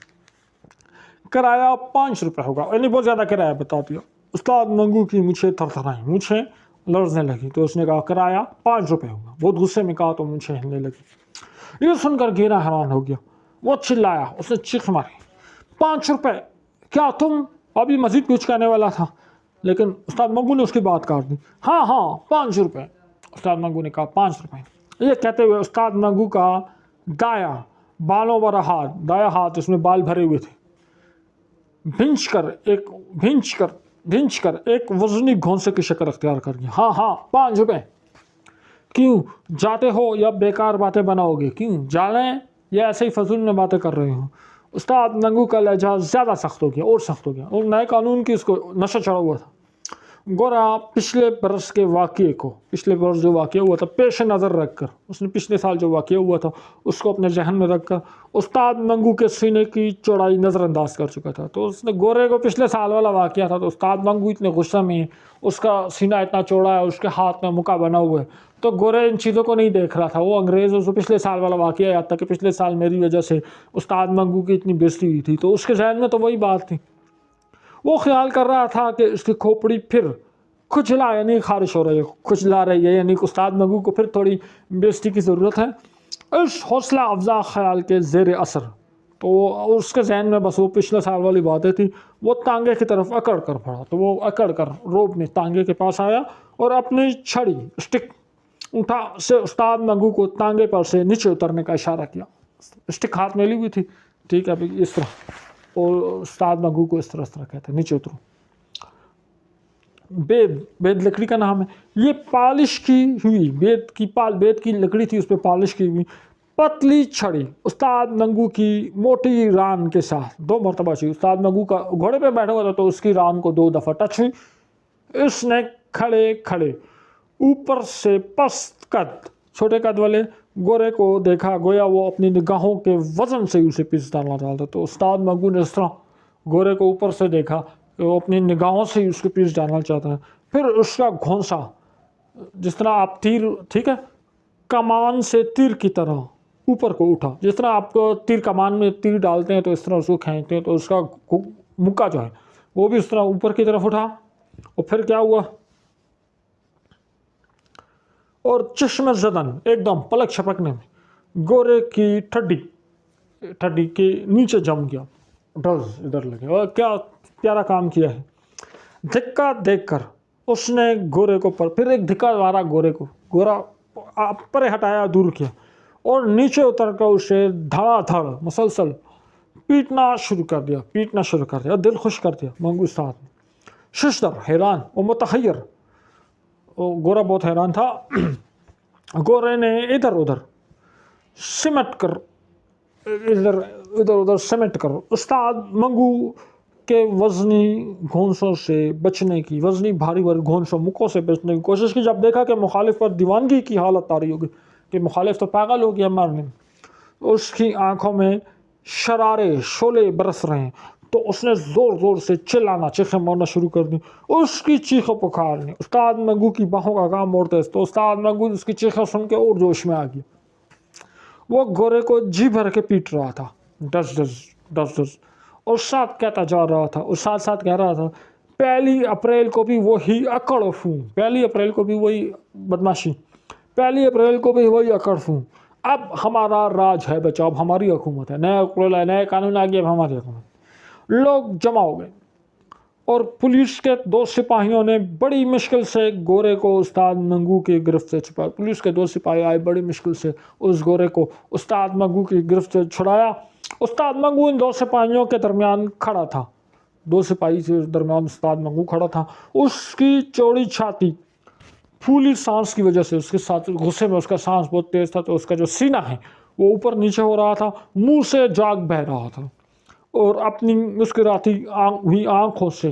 किराया 5 रुपये होगा, यानी बहुत ज़्यादा किराया बता दिया। उस्ताद मंगू की मुझे थरथराई, मुझे लड़ने लगी, तो उसने कहा किराया 5 रुपये होगा। बहुत गुस्से में कहा तो मुझे हिलने लगी। ये सुनकर घेरा हैरान हो गया, वो चिल्लाया, उसने चीख मारी, 5 रुपये? क्या तुम? अभी मजीद कुछ कहने वाला था, लेकिन उस्ताद मंगू ने उसकी बात काट दी। हाँ 5 रुपये। उस्ताद मंगू ने कहा 5 रुपये। ये कहते हुए उस्ताद मंगू का दाया बालों वाला हाथ, दाया हाथ, उसमें बाल भरे हुए थे, भिंच कर एक वजनी घोंसे की शक्ल अख्तियार कर गया। हाँ 5 रुपये। क्यों जाते हो या बेकार बातें बनाओगे? क्यों जालें या ऐसे ही फजूल में बातें कर रहे हो? उस्ताद मंगू का लहजा ज़्यादा सख्त हो गया और सख्त हो गया, और नए कानून की उसको नशा चढ़ा हुआ था। गोरा पिछले बरस के वाक़े को, पिछले बरस जो वाक़या हुआ था, पेश नज़र रख कर, उसने पिछले साल जो वाक़या हुआ था उसको अपने जहन में रख कर उस्ताद मंगू के सीने की चौड़ाई नज़रअंदाज कर चुका था। तो उसने गोरे को पिछले साल वाला वाक़या था, तो उस्ताद मंगू इतने गुस्से में, उसका सीना इतना चौड़ा है, उसके हाथ में मुका बना हुआ है, तो गोरे इन चीज़ों को नहीं देख रहा था। वो अंग्रेज़ उसको पिछले साल वाला वाक़या याद था कि पिछले साल मेरी वजह से उस्ताद मंगू की इतनी बेइज्जती हुई थी, तो उसके जहन में तो वही बात थी। वो ख्याल कर रहा था कि उसकी खोपड़ी फिर खुजला, यानी खारिश हो रही है, खुजला रही है, यानी उस्ताद मंगू को फिर थोड़ी बेइज्जती की ज़रूरत है। इस हौसला अफजा ख्याल के ज़ेर असर तो उसके जहन में बस वो पिछले साल वाली बातें थी। वो तांगे की तरफ अकड़ कर पड़ा, तो वो अकड़ कर रोब में तांगे के पास आया और अपनी छड़ी स्टिक उठा से उस्ताद मंगू को तांगे पर से नीचे उतरने का इशारा किया। स्टिक हाथ में ली हुई थी, ठीक है अभी इस तरह, और उस्ताद मंगू को इस तरह कहते हैं, नीचे उतरो। बेद लकड़ी का नाम है। ये पॉलिश की हुई बेद की लकड़ी थी, उस पर पॉलिश की हुई पतली छड़ी उस्ताद मंगू की मोटी रान के साथ 2 मरतबा छुई। उस्ताद मंगू का घोड़े पे बैठा हुआ था, तो उसकी रान को 2 दफ़ा टच हुई। इसने खड़े खड़े ऊपर से पस्त कद, छोटे कद वाले गोरे को देखा, गोया वो अपनी निगाहों के वजन से उसे पीस डालना चाहता। तो उस्ताद मंगू ने इस तरह गोरे को ऊपर से देखा, वो अपनी निगाहों से ही उसके पीस डालना चाहता है। फिर उसका घोंसा, जिस तरह आप तीर, ठीक है, कमान से तीर की तरह ऊपर को उठा, जिस तरह आपको तीर कमान में तीर डालते हैं तो इस तरह उसको खींचते हैं, तो उसका मुक्का जो है वो भी उस तरह ऊपर की तरफ उठा और फिर क्या हुआ, और चश्मे ज़दन एकदम पलक झपकने में गोरे की ठड्डी के नीचे जम गया, डज इधर लगे। और क्या प्यारा काम किया है, धक्का देकर उसने गोरे को फिर एक धक्का मारा गोरे को, गोरा परे हटाया, दूर किया और नीचे उतर कर उसे धड़ाधड़ मुसलसल पीटना शुरू कर दिया, दिल खुश कर दिया मंगू उस्ताद ने। शिशदर हैरान और मुतहय्यर, गोरा बहुत हैरान था। गोरे ने इधर उधर सिमट कर उस्ताद मंगू के वज़नी घोंसों से बचने की, वज़नी भारी घोंसों मुक्कों से बचने की कोशिश की। जब देखा कि मुखालिफ पर दीवानगी की हालत तारी होगी कि मुखालिफ तो पागल हो गया मारने में, उसकी आंखों में शरारे शोले बरस रहे हैं, तो उसने ज़ोर ज़ोर से चिल्लाना, चीखें मारना शुरू कर दी। उसकी चीखों पुकार ने उस्ताद मंगू की बाहों का काम मोड़ते, तो उस्ताद मंगू उसकी चीखें सुन के और जोश में आ गया। वो गोरे को जी भर के पीट रहा था, डस डस डस डस, और साथ कहता जा रहा था, और साथ साथ कह रहा था, 1 अप्रैल को भी वही अकड़ फूं, 1 अप्रैल को भी वही बदमाशी, 1 अप्रैल को भी वही अकड़ फूं। अब हमारा राज है बचाओ, अब हमारी हुकूमत है, नया अप्रैल है, नया कानून आ गया, अब हमारी हुकूमत। लोग जमा हो गए और पुलिस के 2 सिपाहियों ने बड़ी मुश्किल से गोरे को उस्ताद मंगू की गिरफ्त से छुड़ाया। पुलिस के 2 सिपाही आए, बड़ी मुश्किल से उस गोरे को उस्ताद मंगू की गिरफ्त से छुड़ाया। उस्ताद मंगू इन 2 सिपाहियों के दरमियान खड़ा था, 2 सिपाही के दरमियान उस्ताद मंगू खड़ा था। उसकी चौड़ी छाती फूली सांस की वजह से, उसके साथ गुस्से में उसका सांस बहुत तेज था, तो उसका जो सीना है वो ऊपर नीचे हो रहा था, मुंह से जाग बह रहा था, और अपनी मुस्कुराती हुई आंखों से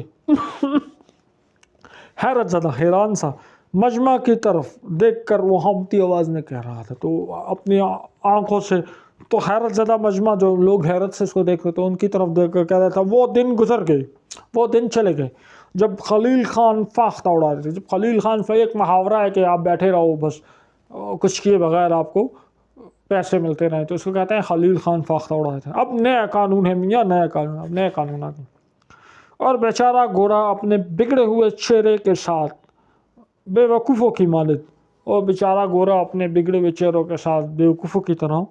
हैरत ज़दा, हैरान सा मजमा की तरफ देखकर वो हमती आवाज़ में कह रहा था। तो अपनी आंखों से तो हैरत ज़दा मजमा, जो लोग हैरत से इसको देख रहे थे, उनकी तरफ देख कर कह रहा था, वो दिन गुजर गए, वो दिन चले गए जब खलील खान फाख्ता उड़ा रहे थे। जब खलील खान से एक मुहावरा है कि आप बैठे रहो बस, कुछ किए बगैर आपको पैसे मिलते रहे, तो इसको कहते हैं खलील खान फाख्ता उड़ा रहे थे। अब नया कानून है मियाँ, नया कानून, अब नया कानून आ गया। और बेचारा गोरा अपने बिगड़े हुए चेहरे के साथ बेवकूफ़ों की मानद, और बेचारा गोरा अपने बिगड़े हुए चेहरों के साथ बेवकूफ़ों की तरह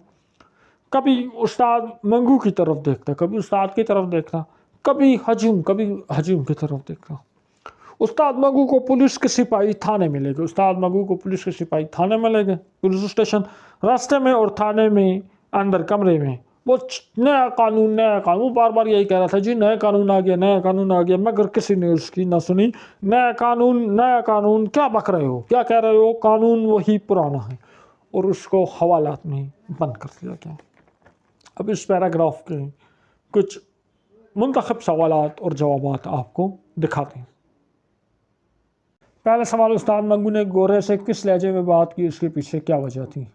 कभी उस्ताद मंगू की तरफ देखता, कभी उस्ताद की तरफ देखता, कभी हजूम की तरफ देखता। उस्ताद मंगू को पुलिस के सिपाही थाने में ले गए, उस्ताद मंगू को पुलिस के सिपाही थाने में ले गए, पुलिस स्टेशन। रास्ते में और थाने में अंदर कमरे में वो नया कानून बार बार यही कह रहा था, जी नया कानून आ गया, नया कानून आ गया, मगर किसी ने उसकी ना सुनी। नया कानून क्या बक रहे हो, क्या कह रहे हो, कानून वही पुराना है, और उसको हवालात में बंद कर दिया गया। अब इस पैराग्राफ के कुछ मुंतखब सवालात और जवाबात आपको दिखाते हैं। पहला सवाल, उस्ताद मंगू ने गोरे से किस लहजे में बात की, इसके पीछे क्या वजह थी।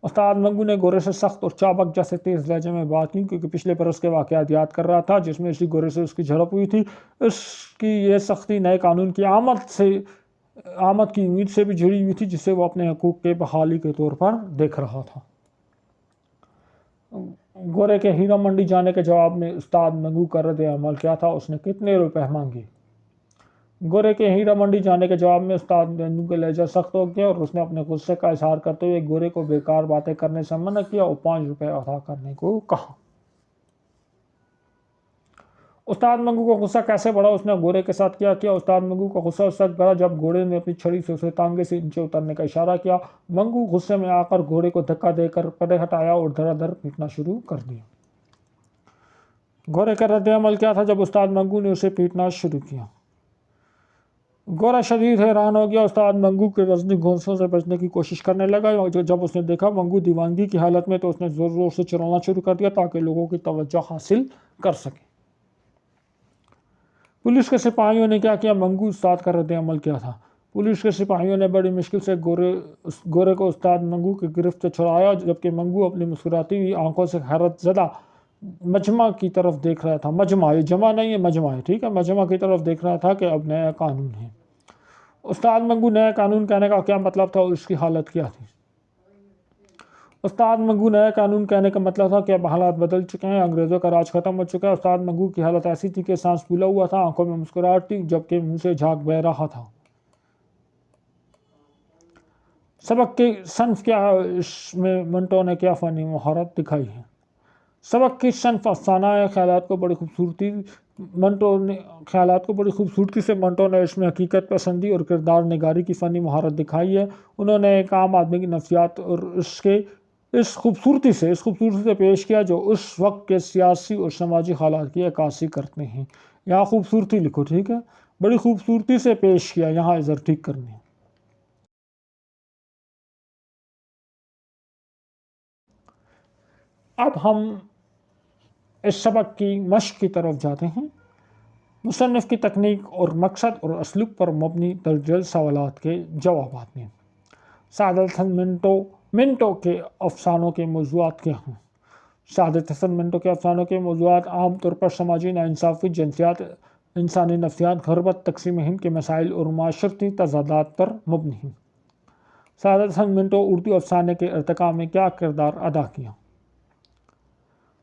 उस्ताद मंगू ने गोरे से सख्त और चाबक जैसे तेज़ लहजे में बात की, क्योंकि पिछले बरस के वाक़यात याद कर रहा था जिसमें इसी गोरे से उसकी झड़प हुई थी। इसकी यह सख्ती नए कानून की आमद की उम्मीद से भी जुड़ी हुई थी, जिसे वो अपने हकूक़ के बहाली के तौर पर देख रहा था। गोरे के हीरा मंडी जाने के जवाब में उस्ताद मंगू का रद्द अमल क्या था, उसने कितने रुपए मांगे। गोरे के हीरा मंडी जाने के जवाब में उस्ताद मंगू का लहजा सख्त हो गया और उसने अपने गुस्से का इजहार करते हुए गोरे को बेकार बातें करने से मना किया और 5 रुपए अदा करने को कहा। उस्ताद मंगू को गुस्सा कैसे बढ़ा, उसने गोरे के साथ क्या किया। उस्ताद मंगू का गुस्सा उस वक्त बढ़ा जब घोड़े ने अपनी छड़ी से उसे तांगे से नीचे उतरने का इशारा किया। मंगू गुस्से में आकर घोड़े को धक्का देकर परे हटाया और धड़ाधड़ पीटना शुरू कर दिया। घोड़े का रद्द अमल क्या था जब उस्ताद मंगू ने उसे पीटना शुरू किया। गोरा शदीद हैरान हो गया, उस्ताद मंगू के वजनी घोंसलों से बचने की कोशिश करने लगा। जब उसने देखा मंगू दीवानगी की हालत में, तो उसने ज़ोर ज़ोर से चिल्लाना शुरू कर दिया ताकि लोगों की तवज्जो हासिल कर सके। पुलिस के सिपाहियों ने क्या किया, मंगू उस्ताद का रद्द अमल क्या था। पुलिस के सिपाहियों ने बड़ी मुश्किल से गोरे को उस्ताद मंगू की गिरफ्त से छुड़ाया, जबकि मंगू अपनी मुस्कुराती हुई आंखों से हैरत ज़दा मजमा की तरफ देख रहा था। मजमा, ये जमा नहीं है, मजमा है, ठीक है। मजमा की तरफ देख रहा था कि अब नया कानून है। उस्ताद मंगू नया कानून कहने का क्या मतलब था और उसकी हालत क्या थी। उस्ताद मंगू नया कानून कहने का मतलब था कि अब हालात बदल चुके हैं, अंग्रेज़ों का राज खत्म हो चुका है। उस्ताद मंगू की हालत ऐसी थी कि सांस फूला हुआ था, आंखों में मुस्कुराहट थी जबकि मुंह से झाग बह रहा था। सबक की सन्फ क्या इसमें मंटो ने क्या फ़नी महारत दिखाई है। सबक की सन्फ अफसाना है, ख्यालात को बड़ी खूबसूरती से मंटो ने इसमें हकीकत पसंदी और किरदार निगारी की फ़नी महारत दिखाई है। उन्होंने एक आम आदमी की नफ्सियात और उसके इस खूबसूरती से पेश किया जो उस वक्त के सियासी और समाजी हालात की अक्कासी करते हैं। यहाँ खूबसूरती लिखो, ठीक है, बड़ी खूबसूरती से पेश किया, यहाँ इधर ठीक करनी है। अब हम इस सबक की मश्क की तरफ जाते हैं। मुसन्निफ़ की तकनीक और मकसद और असलूब पर मबनी दर्जल सवालात के जवाबात में सादत हसन मिंटो के अफसानों के मौज़ूआत क्या हैं। सादत हसन मिंटो के अफसानों के मौज़ूआत आम तौर पर समाजी नाइंसाफ़ी, जिनसियात, इंसानी नफ्सियात, ग़रबत, तक़सीम हिंद के मसाइल और माशरती तज़ादात पर मबनी हैं। सादत हसन मिंटो उर्दू अफसाने के इर्तिका में क्या किरदार अदा किया।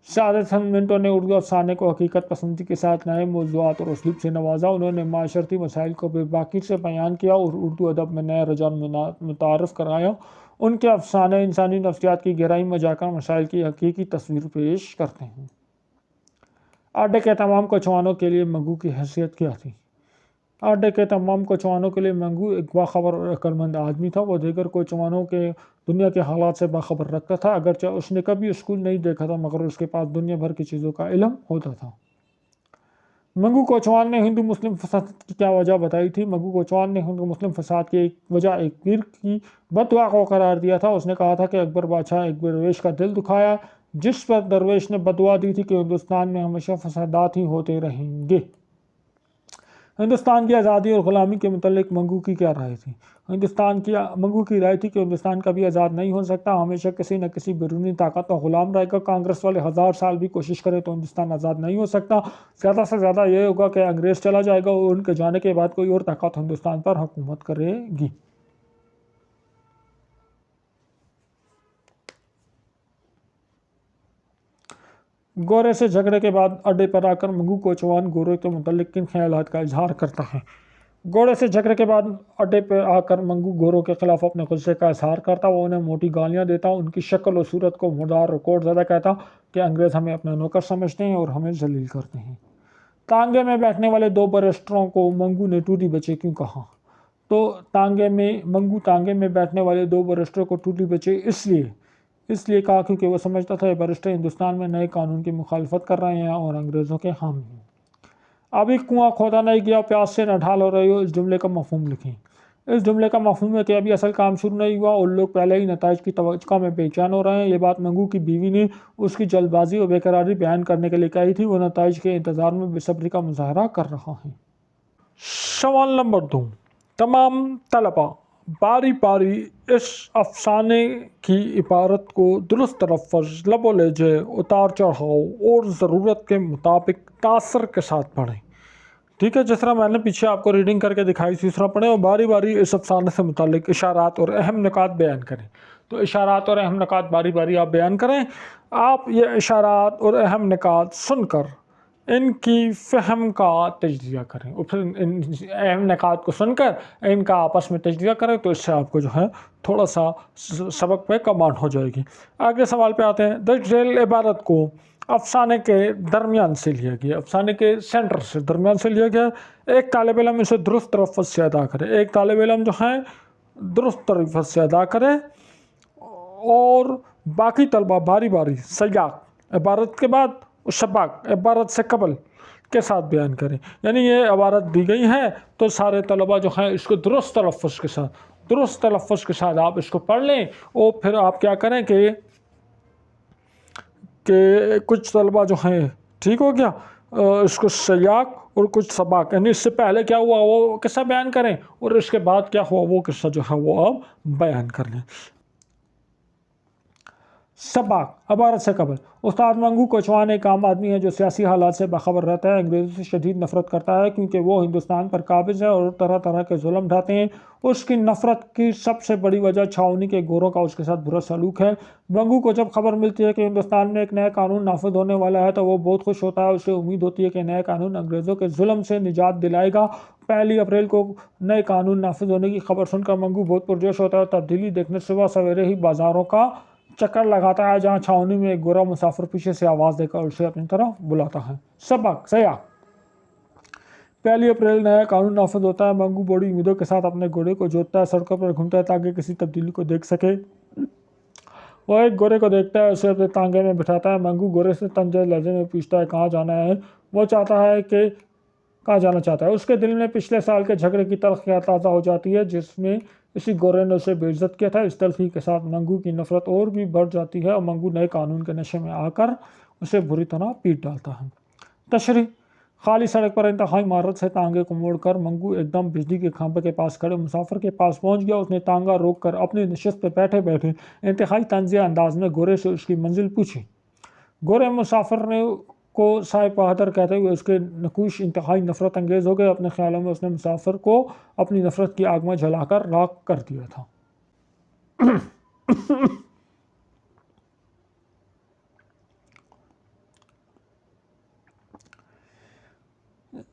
सादत हसन मिंटो ने उर्दू अफसाने को हकीकत पसंदी के साथ नए मौज़ूआत और उसलूब से नवाजा। उन्होंने माशरती मसाइल को बेबाकी से बयान किया और उर्दू अदब में नए रुझान मुतारफ़ कराया। उनके अफसाने इंसानी नफ्सियात की गहराई में जाकर मसाइल की हकीकी तस्वीर पेश करते हैं। आडे के तमाम कोचवानों के लिए मंगू की हैसियत क्या थी। आडे के तमाम कोचवानों के लिए मंगू एक बाखबर और अक्लमंद आदमी था। वो दीगर कोचवानों के दुनिया के हालात से बाखबर रखता था। अगरचे उसने कभी स्कूल नहीं देखा था मगर उसके पास दुनिया भर की चीज़ों का इल्म होता था। मंगू कोचवान ने हिंदू मुस्लिम फसाद की क्या वजह बताई थी। मंगू कोचवान ने हिंदू मुस्लिम फसाद की एक वजह एक पीर की बददुआ को करार दिया था। उसने कहा था कि अकबर बादशाह एक दरवेश का दिल दुखाया, जिस पर दरवेश ने बददुआ दी थी कि हिंदुस्तान में हमेशा फसादात ही होते रहेंगे। हिंदुस्तान की आज़ादी और ग़ुलामी के मुतल्लिक मंगू की क्या राय थी। मंगू की राय थी कि हिंदुस्तान कभी आज़ाद नहीं हो सकता, हमेशा किसी न किसी बैरूनी ताकत का ग़ुलाम रहेगा। कांग्रेस वाले 1000 साल भी कोशिश करें तो हिंदुस्तान आज़ाद नहीं हो सकता। ज़्यादा से ज़्यादा ये होगा कि अंग्रेज़ चला जाएगा और उनके जाने के बाद कोई और ताकत हिंदुस्तान पर हुकूमत करेगी। गोरे से झगड़े के बाद अड्डे पर आकर मंगू कोचवान गोरे के मुतल्लिक किन ख्यालात का इजहार करता है। गोरे से झगड़े के बाद अड्डे पर आकर मंगू गोरों के खिलाफ अपने गुस्से का इजहार करता। वो उन्हें मोटी गालियाँ देता, उनकी शक्ल और सूरत को मुर्दार और कोट ज़्यादा कहता कि अंग्रेज़ हमें अपना नौकर समझते हैं और हमें जलील करते हैं। तांगे में बैठने वाले 2 बैरिस्टरों को मंगू ने टूटी बच्चे क्यों कहा। तो मंगू तांगे में बैठने वाले 2 बैरिस्टरों को टूटी बच्चे इसलिए कहा क्योंकि वो समझता था ये बैरिस्टर हिंदुस्तान में नए कानून की मुखालफत कर रहे हैं और अंग्रेज़ों के हामी हैं। अभी कुआं खोदा नहीं गया, प्यास से न ढाल हो रही हो, इस जुमले का मफहूम लिखें। इस जुमले का मफहूम है कि अभी असल काम शुरू नहीं हुआ और लोग पहले ही नताइज की तवज्जो में बेचैन हो रहे हैं। ये बात मंगू की बीवी ने उसकी जल्दबाजी और बेकरारी बयान करने के लिए कही थी। वो नताइज के इंतज़ार में बेसब्री का मुजाहरा कर रहा है। सवाल नंबर 2, तमाम तलबा बारी बारी इस अफसाने की इबारत को दुरुस्त तलफ़्फ़ुज़, लबो लहजे, उतार चढ़ाव और ज़रूरत के मुताबिक तासर के साथ पढ़ें। ठीक है, जिस तरह मैंने पीछे आपको रीडिंग करके दिखाई थी उस तरह पढ़ें और बारी बारी इस अफसाने से मुतालिक इशारात और अहम निकात बयान करें। तो इशारात और अहम निकात बारी बारी आप बयान करें। आप ये इशारात और अहम निकात सुनकर इनकी फ़हम का तजज़िया करें और फिर इन अहम निकात को सुनकर इनका आपस में तजज़िया करें, तो इससे आपको जो है थोड़ा सा सबक पे कमांड हो जाएगी। अगले सवाल पे आते हैं। द जेल इबारत को अफसाने के दरमियान से लिया गया, अफसाने के सेंटर से दरमियान से लिया गया। एक तालिब इल्म इसे दुरुस्त तलफ़्फ़ुज़ से अदा करे। एक तालिब इल्म जो है दुरुस्त तलफ़्फ़ुज़ से अदा करे और बाकी तलबा बारी बारी सयाक इबारत के बाद शबाक इबारत से कबल के साथ बयान करें। यानी ये इबारत दी गई है तो सारे तलबा जो हैं इसको दुरुस्त तलफ़्फ़ुज़ के साथ आप इसको पढ़ लें और फिर आप क्या करें कि कुछ तलबा जो हैं, ठीक हो गया, इसको सयाक और कुछ सबाक, यानी इससे पहले क्या हुआ वो किस्सा बयान करें और इसके बाद क्या हुआ वो किस्सा जो है वो आप बयान कर लें। सबाक अबारत से कबल। उस्ताद मंगू कोचवान एक आम आदमी है जो सियासी हालात से बाखबर रहता है, अंग्रेज़ों से शदीद नफरत करता है क्योंकि वो हिंदुस्तान पर काबिज है और तरह तरह के जुल्म ढाते हैं। उसकी नफरत की सबसे बड़ी वजह छावनी के गोरों का उसके साथ बुरा सलूक है। मंगू को जब खबर मिलती है कि हिंदुस्तान में एक नया कानून नाफिज होने वाला है तो वो बहुत खुश होता है। उसे उम्मीद होती है कि नया कानून अंग्रेज़ों के जुल्म से निजात दिलाएगा। 1 अप्रैल को नए कानून नाफिज होने की खबर सुनकर मंगू बहुत पुरजोश होता है। तब्दीली देखने सुबह सवेरे ही बाजारों का चक्कर लगाता है जहां छावनी में एक गोरा मुसाफिर पीछे से आवाज़ देकर उसे अपनी तरफ बुलाता है। सबक सया 1 अप्रैल नया कानून नाफिज होता है। मंगू बड़ी उम्मीदों के साथ अपने घोड़े को जोतता है, सड़कों पर घूमता है ताकि किसी तब्दीली को देख सके। वह एक घोड़े को देखता है, उसे अपने तांगे में बिठाता है। मंगू घोड़े से तंजे लहजे में पूछता है कहाँ जाना है। वो चाहता है कि कहाँ जाना चाहता है। उसके दिल में पिछले साल के झगड़े की तल्ख याद ताज़ा हो जाती है जिसमें इसी गोरे ने उसे बेइज्जत किया था। इस तल्खी के साथ मंगू की नफरत और भी बढ़ जाती है और मंगू नए कानून के नशे में आकर उसे बुरी तरह पीट डालता है। तशरी खाली सड़क पर इंतहाई महारत से तांगे को मोड़कर मंगू एकदम बिजली के खंभे के पास खड़े मुसाफिर के पास पहुंच गया। उसने तांगा रोक कर अपनी नशिस्त पर बैठे बैठे इंतहाई तंजिया अंदाज में गोरे से उसकी मंजिल पूछी। गोरे मुसाफिर ने को साहिब बहादुर कहते हुए उसके नकूश इंतहाई नफरत अंगेज़ हो गए। अपने ख्यालों में उसने मुसाफिर को अपनी नफरत की आग में जलाकर राख कर दिया था।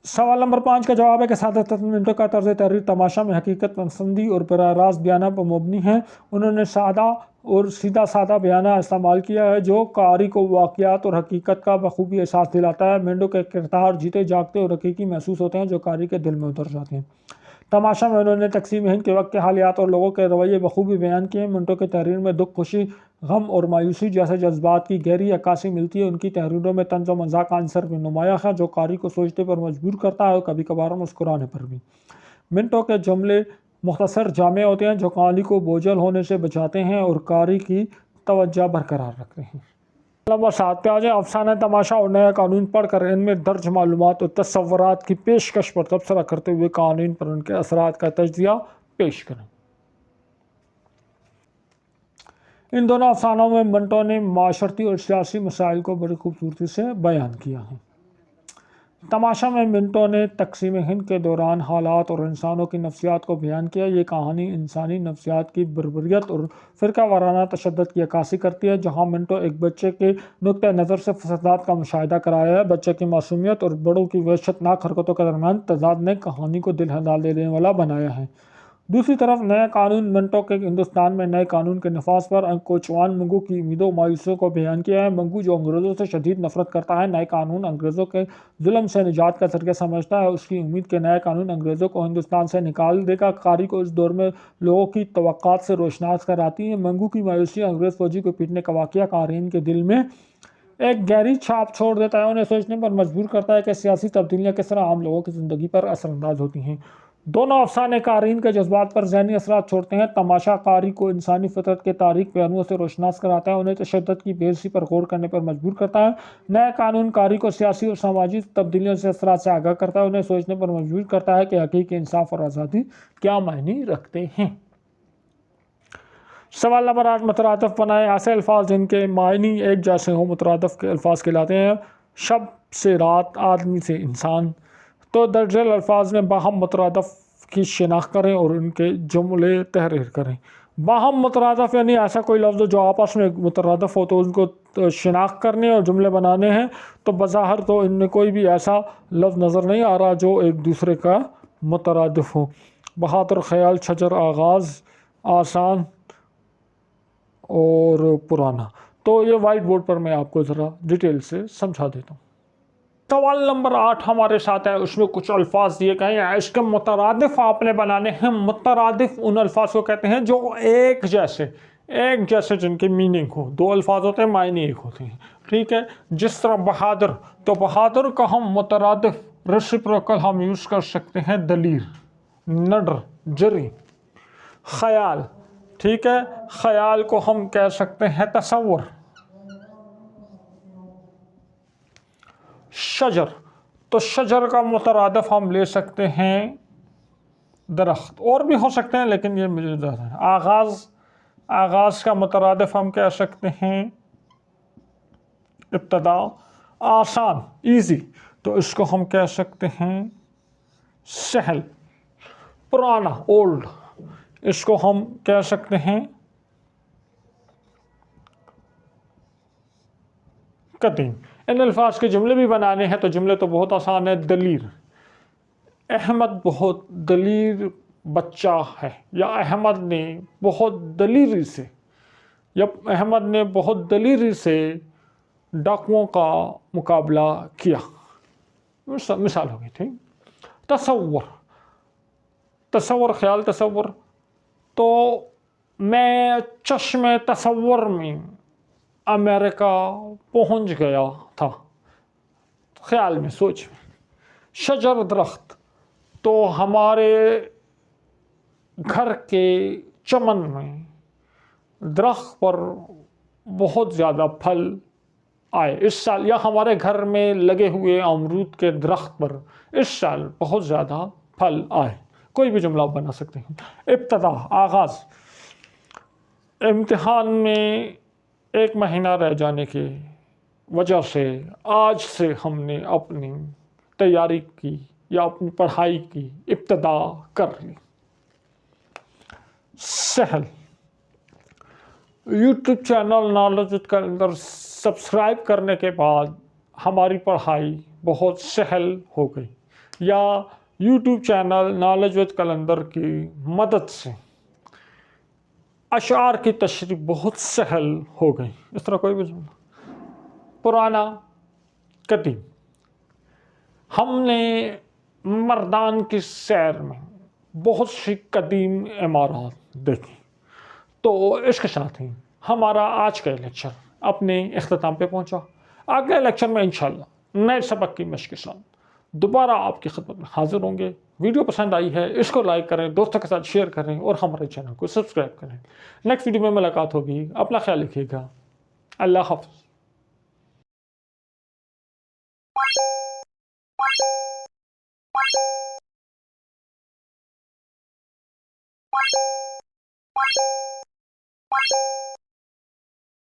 सवाल नंबर 5 का जवाब है कि सादा मिनटों का तर्ज तहरीर तमाशा में हकीकत पसंदी और बराह रास्त बयाना पर मबनी है। उन्होंने सादा और सीधा सादा बयाना इस्तेमाल किया है जो कारी को वाक़यात और हकीकत का बखूबी एहसास दिलाता है। मेंढों के किरदार जीते जागते और हकीकी महसूस होते हैं जो कारी के दिल में उतर जाते हैं। तमाशा में उन्होंने तकसीम हिंद के वक्त के हालात और लोगों के रवैये बखूबी बयान किए। मिनटों की तहरीर में दुख, खुशी, गम और मायूसी जैसे जज्बात की गहरी अक्कासी मिलती है। उनकी तहरीरों में तंज व मज़ाक का अंसर भी नुमाया है जो कारी को सोचने पर मजबूर करता है और कभी कभार मुस्कुराने पर भी। मिनटों के जुमले मुख्तसर जामे होते हैं जो कहानी को बोझल होने से बचाते हैं और कारी की तवज्जो बरकरार रखते हैं। नंबर 7 पे आ जाए। अफसाना तमाशा और नया कानून पढ़कर इनमें दर्ज मालूमात और तस्वुरात की पेशकश पर तबसरा करते हुए कानून पर उनके असरात का तजज़िया पेश करें। इन दोनों अफसानों में मंटो ने माशरती और सियासी मसाइल को बड़ी खूबसूरती से बयान किया है। तमाशा में मिंटो ने तकसीम हिंद के दौरान हालात और इंसानों की नफ्सियात को बयान किया। ये कहानी इंसानी नफ्सियात की बर्बरियत और फ़िरका वाराना तशद्दुद की अक्कासी करती है। जहाँ मिंटो एक बच्चे के नुक्ते नज़र से फसादात का मुशाहिदा कराया है। बच्चे की मासूमियत और बड़ों की वहशतनाक हरकतों के दरमियान तजाद ने कहानी को दिल हिला देने वाला बनाया है। दूसरी तरफ नया कानून मिंटो के हिंदुस्तान में नए कानून के नफाज पर कोचवान मंगू की उम्मीदों मायूसियों को बयान किया है। मंगू जो अंग्रेज़ों से शदीद नफरत करता है, नए कानून अंग्रेज़ों के जुल्म से निजात का जरिया समझता है। उसकी उम्मीद के नया कानून अंग्रेज़ों को हिंदुस्तान से निकाल देगा। कारी को इस दौर में लोगों की तवक्कात से रोशनास कराती है। मंगू की मायूसी अंग्रेज़ फौजी को पीटने का वाक़या कारीन के दिल में एक गहरी छाप छोड़ देता है। उन्हें सोचने पर मजबूर करता है कि सियासी तब्दीलियाँ किस तरह आम लोगों की ज़िंदगी पर असरअंदाज होती हैं। दोनों अफसाने कारीन के जज्बात पर ज़हनी असरात छोड़ते हैं। तमाशा कारी को इंसानी फितरत के तारीख पहलुओं से रोशनास कराता है, उन्हें तशद्दुद की बेइज्जती पर गौर करने पर मजबूर करता है। नया कानून कारी को सियासी और सामाजिक तब्दीलियों से असरात से आगाह करता है, उन्हें सोचने पर मजबूर करता है कि हकीकी इंसाफ और आज़ादी क्या मायने रखते हैं। सवाल नंबर 8 मुतरादिफ बनाएं। ऐसे अल्फाज जिनके मायने एक जैसे हों मुतरादिफ के अल्फाज कहलाते हैं। शब से रात, आदमी से इंसान। तो दर्जल अल्फाज में बाहम मुतरादिफ की शिनाख्त करें और उनके जुमले तहरीर करें। बाहम मुतरादिफ यानी ऐसा कोई लफ्ज़ जो आपस में मुतरादिफ हो तो उनको शिनाख्त करने और जुमले बनाने हैं। तो बज़ाहिर तो इनमें कोई भी ऐसा लफ्ज़ नज़र नहीं आ रहा जो एक दूसरे का मुतरादिफ हो। बहादुर, ख्याल, छजर, आगाज़, आसान और पुराना। तो ये वाइट बोर्ड पर मैं आपको ज़रा डिटेल से समझा देता हूँ। सवाल नंबर 8 हमारे साथ है, उसमें कुछ अल्फाज दिए गए हैं। इसके मुतरादिफ आपने बनाने हैं। मुतरादिफ उन अल्फाज को कहते हैं जो एक जैसे जिनकी मीनिंग हो। दो अल्फाज होते हैं, मायने एक होते हैं, ठीक है। जिस तरह बहादुर, तो बहादुर का हम मुतरादिफ रेसिप्रोकल हम यूज़ कर सकते हैं दलीर, नडर, जरी। ख्याल, ठीक है, ख्याल को हम कह सकते हैं तसव्वुर। शजर, तो शजर का मुतरादिफ हम ले सकते हैं दरख्त, और भी हो सकते हैं लेकिन ये मुझे ज़्यादा है। आगाज़, आगाज़ का मुतरादिफ हम कह सकते हैं इब्तदा। आसान, इजी, तो इसको हम कह सकते हैं सहल। पुराना, ओल्ड, इसको हम कह सकते हैं कदीम। इन अल्फाज के जुमले भी बनाने हैं तो जुमले तो बहुत आसान है। दलील, अहमद बहुत दलील बच्चा है, या अहमद ने बहुत दलीरी से, या अहमद ने बहुत दलीरी से डाकुओं का मुकाबला किया। मिसाल होगी, ठीक। तसव्वुर, तसव्वुर, ख्याल, तसव्वुर, तो मैं चश्मे तसव्वुर में अमेरिका पहुंच गया था, ख्याल में, सोच में। शजर, दरख्त, तो हमारे घर के चमन में दरख्त पर बहुत ज़्यादा फल आए इस साल, या हमारे घर में लगे हुए अमरूद के दरख्त पर इस साल बहुत ज़्यादा फल आए। कोई भी जुमला आप बना सकते हैं। इब्तदा, आगाज़, इम्तिहान में 1 महीना रह जाने की वजह से आज से हमने अपनी तैयारी की या अपनी पढ़ाई की इब्तदा कर ली। सहल, YouTube channel knowledge with calendar subscribe करने के बाद हमारी पढ़ाई बहुत सहल हो गई, या YouTube channel knowledge with calendar की मदद से अशआर की तशरीह बहुत सहल हो गई। इस तरह कोई भी जुमला। पुराना, कदीम, हमने मर्दान की सैर में बहुत सी कदीम इमारत देखी। तो इसके साथ ही हमारा आज का लेक्चर अपने इख्तिताम पे पहुंचा। अगले लेक्चर में इंशाल्लाह नए सबक की मशक़ के साथ दोबारा आपकी खिदमत में हाजिर होंगे। वीडियो पसंद आई है इसको लाइक करें, दोस्तों के साथ शेयर करें और हमारे चैनल को सब्सक्राइब करें। नेक्स्ट वीडियो में मुलाकात होगी। अपना ख्याल रखिएगा। अल्लाह हाफ़िज़।